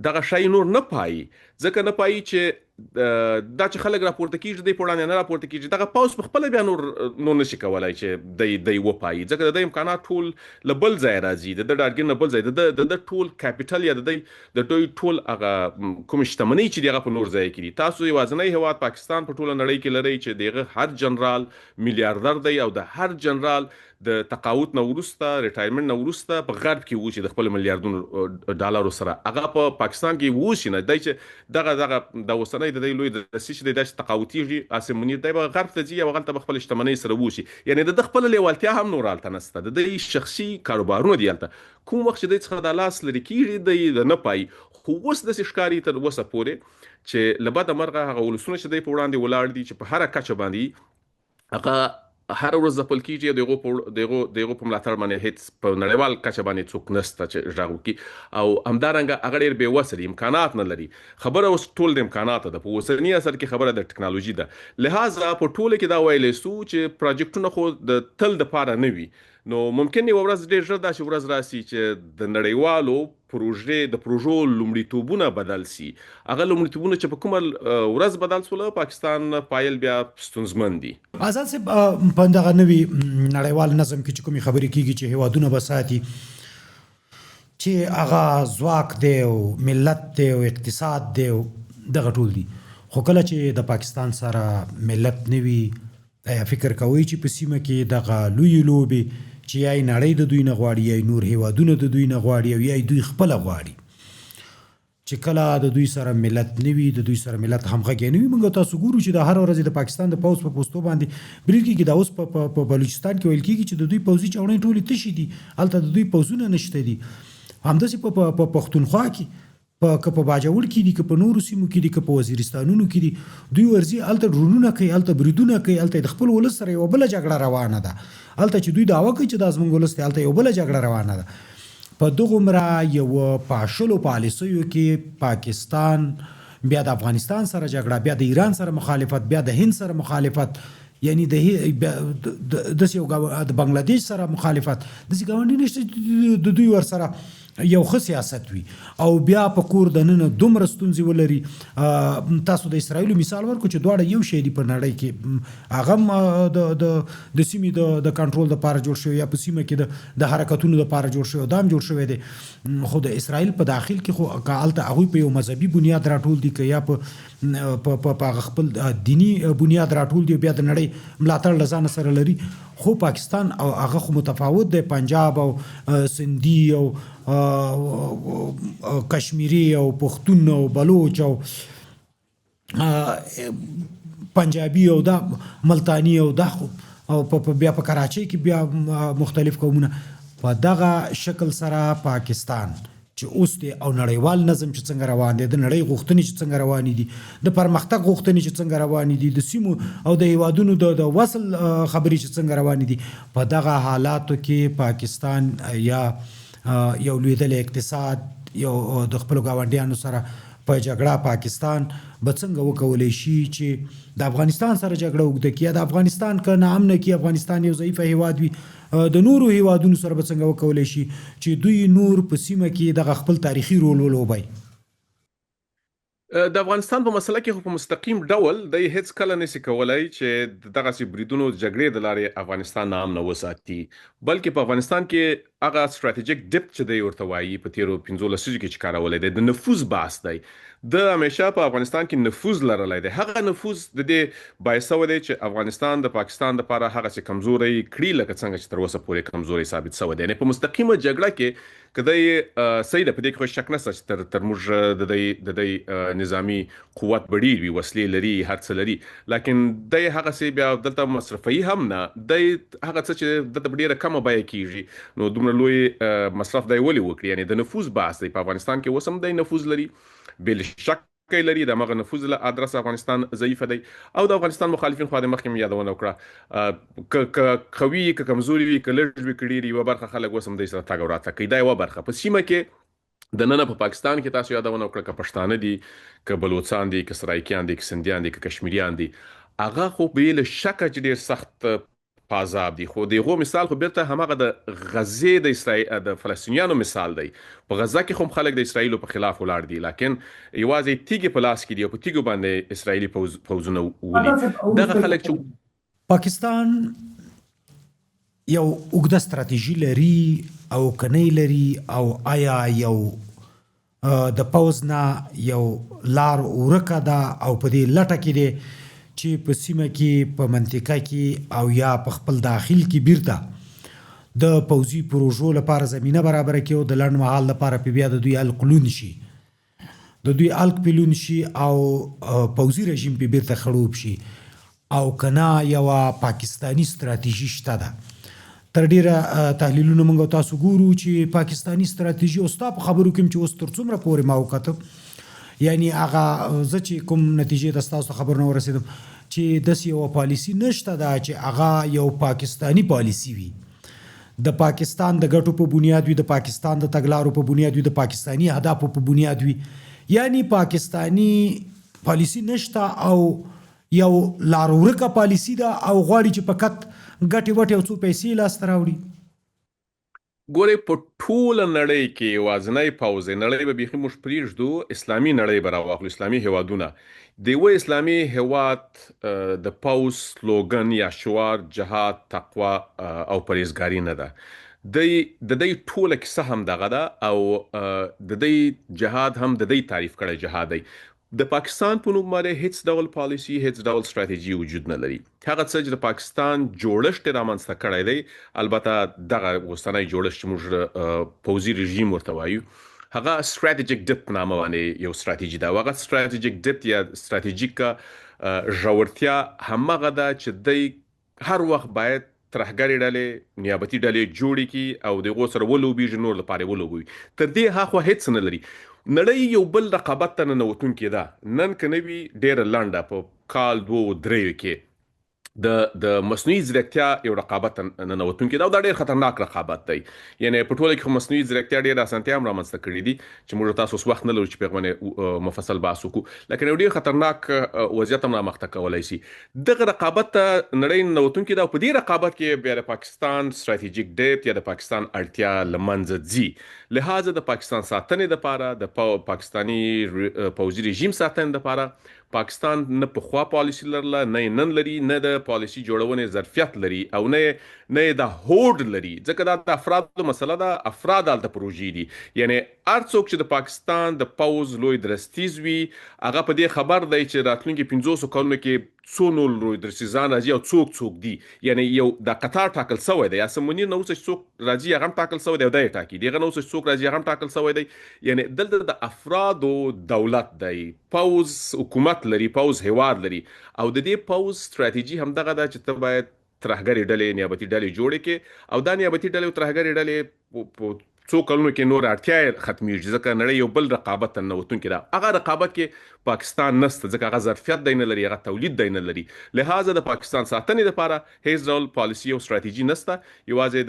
دغه شی نور نه پایي. ځکه نه پایي چې دا چې خلک راپورته کیږي د په وړاندې نه راپورته کیږي، دغه پوځ په خپله بیا نور نشي کولی چې دی وپایي. ځکه د امکانات ټول له بل ځای راځي، د ډارګین نه بل ځای، د ټول کیپیټل یا د دوی ټول هغه کوم شتمنۍ چې دغه په نور ځای کې دي. تاسو یوازینی هیواد پاکستان په ټوله نړۍ کې لرئ چې دغه هر جنرال میلیاردر دی، او د هر جنرال د تقاعد نه وروسته، ریټایرمنټ نه وروسته په غرب کې و چې د خپل میلیاردونو ډالرو سره هغه په پاکستان کې وشي نه دی، چې دغه د اوسنۍ د دې لوی د سې چې د تقاعدیږي اسمنی دی به غرب ته ځي او هغه ته خپل شتمنۍ سره وشي. یعنی د خپل لیوالتیا هم نور الته نسته، د دې شخصي کاروبارونه دی الته. کوم وخت چې د څخه د لاس لري کیږي د نه پای، خو اوس د ښکاری تر وسه پورې چې لبد مرغه هغه ولسونه چې د په وړاندې ولاړ دي چې په هر کچه باندې هغه هر ورځ ځپل کیږي، دغه په ملاتړ باندې هیڅ په نړیوال کچه باندې څوک نسته چې غږ وکړي، او همدارنګه هغه ډېر بې وسه دي، امکانات نه لري. خبره اوس ټول د امکاناتو ده، په اوسني عصر کې خبره د ټکنالوژي ده. لهذا په ټوله کې دا ویلی سو چې پروجیکټونه خو د تل دپاره نه وي. نو ممکن یوه ورځ ډېر ژر داسې ورځ راسي چې د نړیوالو پروژو لومړیتوبونه بدل سي. هغه لومړیتوبونه چې په کومه ورځ بدل سول، پاکستان پایل بیا ستونزمن دي. آزاد صاحب، په دغه نوي نړیوال نظم کې چې کومې خبرې کیږي چې هیوادونه به ساتي، چې هغه ځواک دی او ملت دی او اقتصاد دی او دغه ټول دي، خو کله چې د پاکستان سره ملت نه وي، ایا فکر کوئ چې په سیمه کې دغه لویې لوبې چې یا نړۍ د دوی نه غواړي، یا نور هیوادونه د دوی نه غواړي، او یا دوی خپله غواړي، چې کله د دوی سره ملت نه وي، د دوی سره ملت همغږی نه وي. موږ تاسو ګورو چې د هر ورځې د پاکستان د پوځ په پوستو باندې بریل کېږي. دا اوس په بلوچستان کې ویل کېږي چې د دوی پوځي چوڼۍ ټولې تشې دي، هلته د دوی پوځونه نشته دي. همداسې په پښتونخوا کې، که په باجوړ کې دي، که په نورو سیمو کې دي، که په وزیرستانونو کې دي، دوی ورځي هلته ډرونونه کوي، هلته بریدونه کوي، هلته د خپل ولس سره یوه بله جګړه روانه ده. هلته چې دوی دعوه کوي چې دا زموږ ولس دی، هلته یوه بله جګړه روانه ده. په دغومره یوه پاشلو پالیسیو کې پاکستان بیا د افغانستان سره جګړه، بیا د ایران سره مخالفت، بیا د هند سره مخالفت، یعنی داسې یو د بنګلادیش سره مخالفت، داسې ګاونډي نشته چې د دوی ورسره یو ښه سیاست وي، او بیا په کور دننه دومره ستونزې ولري. تاسو د اسرائیلو مثال ورکړو چې دواړه یو شی دي په نړۍ کې، هغه د سیمې د کنټرول دپاره جوړ شوی، یا په سیمه کې د حرکتونو دپاره جوړ شوی، دا هم جوړ شوی دی. خو د اسرائیل په داخل کې خو که هلته هغوی په یو مذهبي بنیاد راټول دي، که یا په خپل دینی بنیاد راټول دي، بیا د نړۍ ملاتړ له ځانه سره لري. خو پاکستان او هغه خو متفاوت دی، پنجاب او سندي او کشمیری او پښتون او بلوچ او پنجابي او دا ملتانی او دا او بیا په کراچۍ کې بیا مختلف قومونه. په دغه شکل سره پاکستان چې اوس دی او نړیوال نظم چې څنګه روان دی، د نړۍ غوښتنې چې څنګه روانې دي، د پرمختګ غوښتنې چې څنګه روانې دي، د سیمو او د هیوادونو د وصل خبرې چې څنګه روانې دي، په دغه حالاتو کې پاکستان یا یو لویدلی اقتصاد، یو د خپلو ګاونډیانو سره په جګړه پاکستان به څنګه وکولی شي چې د افغانستان سره جګړه اوږده کړي، د افغانستان که ناامنه کړي، افغانستان یو ضعیفه هیواد وي، د نورو هیوادونو سره به څنګه وکولی شي چې دوی نور په سیمه کې دغه خپل تاریخي رول ولوبوي. د افغانستان په مسله کې خو په مستقیم ډول د هیڅ کله نشي کولای چې دغه سي بریدونو جګړې د لارې افغانستان نامنه وساتي، بلکې په افغانستان کې هغه ستراتیژیک ډیپ چې دی ورته وایي په تیرو 15 لسیزو کې چې کارولای دی، د نفوذ بحث دی. د همیشه په افغانستان کې نفوذ لرلای دی. هغه نفوذ د دې باعث دی چې افغانستان د پاکستان لپاره هغه څه کمزوري کړی لکه څنګه چې تر اوسه پورې کمزوري ثابت شوی دی. نه په مستقیمه جګړه کې کدی سید په دې کې شک نشته چې تر موږ د نظامی قوت بډیر وي، وسلې لري، هر څه لري، لکن د هغه څه بیا دلته مصرفي هم نه د هغه څه چې د ډیره کمه بیه کیږي، نو دومره لوی مصرف دی ولې وکړي. یعنی د نفوذ بحث دی په افغانستان کې وسم دی نفوذ لري، بل شک لري د مغه نفوذ له ادرس افغانستان ضعیف دی، او د افغانستان مخالفین خو د مخکې یادونه وکړه ک قوي ک کمزوري وي ک لږ وي کړي یو برخه خلک وسم دی سره تاګ وراتګ کوي. دا یو برخه په سیمه کې د نن په پاکستان کې تاسو یادونه وکړه ک پښتانه دي، ک بلوچستان دي، ک سرایکیان دي، ک سندیان دي، ک کشمیریان دي، هغه خو به له شک چې ډیر سخت پازاب دي. خو دغه مثال خو بیرته همغه د غزې د اسرائیل د فلسطینیانو مثال دی. په غزه کې هم خلک د اسرائیل په خلاف ولاړ دي، لکن یوازې تیګي په لاس کې دي او په تیګو باندې اسرائیلي پوځونه ولي. دغه خلک چې پاکستان یو اوږده ستراتیژي لري او کني لري، او آیا یو د پوځ نه یو لار ورکه ده او په دې لټه کې دی چې په سیمه کې په منطقه کې او یا په خپل داخل کې بیرته د پوځي پروژو لپاره زمینه برابره کړي او د لنډ مهال لپاره په بیا د دوی القلون شي، د دوی الک پیلون شي او پوځي رژیم په بیرته خړوب شي، او کنا یو پاکستانی ستراتیژي شته ده. تر ډیره تحلیلونه موږ تاسو ګورو چې پاکستانی ستراتیژي او ستا په خبرو کې چې اوس تر څومره پورې ما وکتل، یعنی هغه زه چې کوم نتیجې د تاسو خبر نه ورسېدم چې داسې یو پالیسی نشته ده چې هغه یو پاکستانی پالیسی وي، د پاکستان د ګټو په بنیاد وي، د پاکستان د تګلارو په بنیاد وي، د پاکستانی اهدافو په بنیاد وي. یعنی پاکستانی پالیسی نشته او یو لار ورکه پالیسی ده او غواړي چې فقط ګټې وټې او څو پیسې لاسته راوړي. ګورې په ټوله نړۍ کې یوازینی پوځ نړۍ به بیخي موږ پرېږدو اسلامي نړۍ به راواخلو، اسلامي هیوادونه د یوه اسلامي هیواد د پوځ سلوګن یا شعار جهاد، تقوا او پرهیزګاري نه ده. د دې ټوله کیسه هم دغه ده او د دې جهاد هم د دې تعریف کړی جهاد دی. د پاکستان په نوم باندې هیڅ ډول پالیسی، هیڅ ډول ستراتیژي وجود نه لري. هغه څه چې د پاکستان جوړښت رامنځته کړی دی، البته دغه اوسنی جوړښت چې موږ پوځي رژیم ورته وایو، هغه ستراتیژیک ډیپ په نامه باندې یو ستراتیژي ده. هغه ستراتیژیک ډیپ یا ستراتیژیک ژورتیا همغه ده چې د هر وخت باید ترهګرې ډلې، نیابتي ډلې جوړې کړي او د هغو سره ولوبېږي، نور لپاره ولوبوي. تر دې هاخوا هیڅ نه لري. نړۍ یو بل رقابت ته ننوتونکې ده. نن که نه وي ډېره لنډه په کال 2-3 کې د مصنوعي ځیرکتیا یو رقابت ننوتونکی دا ډېر خطرناک رقابت دی. یعنی په ټوله کې مصنوعي ځیرکتیا ډېر اسانتیا هم رامنځته کړي دي چې موږ تاسو اوس وخت نه لرو چې په غوښنه مفصل بحث وکړو، لکه یو ډېر خطرناک وضعیت هم رامخته کولای شي. دغه رقابت ته نړۍ ننوتونکې ده او په دې رقابت کې بیا د پاکستان ستراتیژیک ډیپ یا د پاکستان اړتیا له منځه ځي. لہذا د پاکستان ساتنې لپاره، د پاکستانی پوځي رژیم ساتنې لپاره پاکستان نه پخوا پالیسی لرله، نه نن لري، نه د پالیسی جوړونې ظرفیت لري او نه د هوډ لري، ځکه دا د افرادو مسله ده. افراد هلته پروژې دي. یعنی هر څوک چې د پاکستان د پوځ لوی درستیز وي، هغه په دې خبر دی چې راتلونکي 500 کلونو کې څو نور لوی درستیزان راځي او څوک دي. یعنی یو د قطار ټاکل شوی دی، یا سمونیر نه اوس چې څوک راځي هغه هم ټاکل شوی دی او دا یې ټاکي، دغه نه اوس چې څوک راځي هغه هم ټاکل شوی دی. یعنی دلته د افرادو دولت دی، پوځ حکومت لري، پوځ هیواد لري، او د دې پوځ ستراتیژي هم دغه ده چې ته باید ترهګرې ډلې، نیابتي ډلې جوړې کړي او دا نیابتي ډلې او ترهګرې ډلې څو کلونو کې نور اړتیا یې ختمیږي ځکه نړۍ یو بل رقابت ته ننوتونکې ده. هغه رقابت کې پاکستان نشته ځکه هغه ظرفیت دی نه لري، هغه تولید دی نه لري. لهذا د پاکستان ساتنې لپاره هیڅ ډول پالیسي او ستراتیژي نشته. یوازې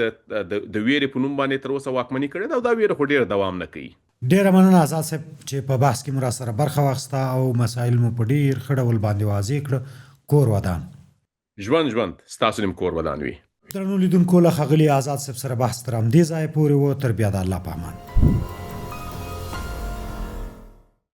د ویرې په نوم باندې تر اوسه واکمني کړې ده او دا ویره خو ډېره دوام نه کوي. ډیره مننه آزاد صاحب چې په بحث کې مو راسره برخه واخیسته او مسایل مو په ډیر ښه ډول باندې واضح کړه. کور ودان. ژوند ستاسو نیم کور ودان وي. درنو لیدونکو له ښاغلي آزاد صاحب سره بحث تر همدې ځایه پورې و. تر بیا د الله په امان.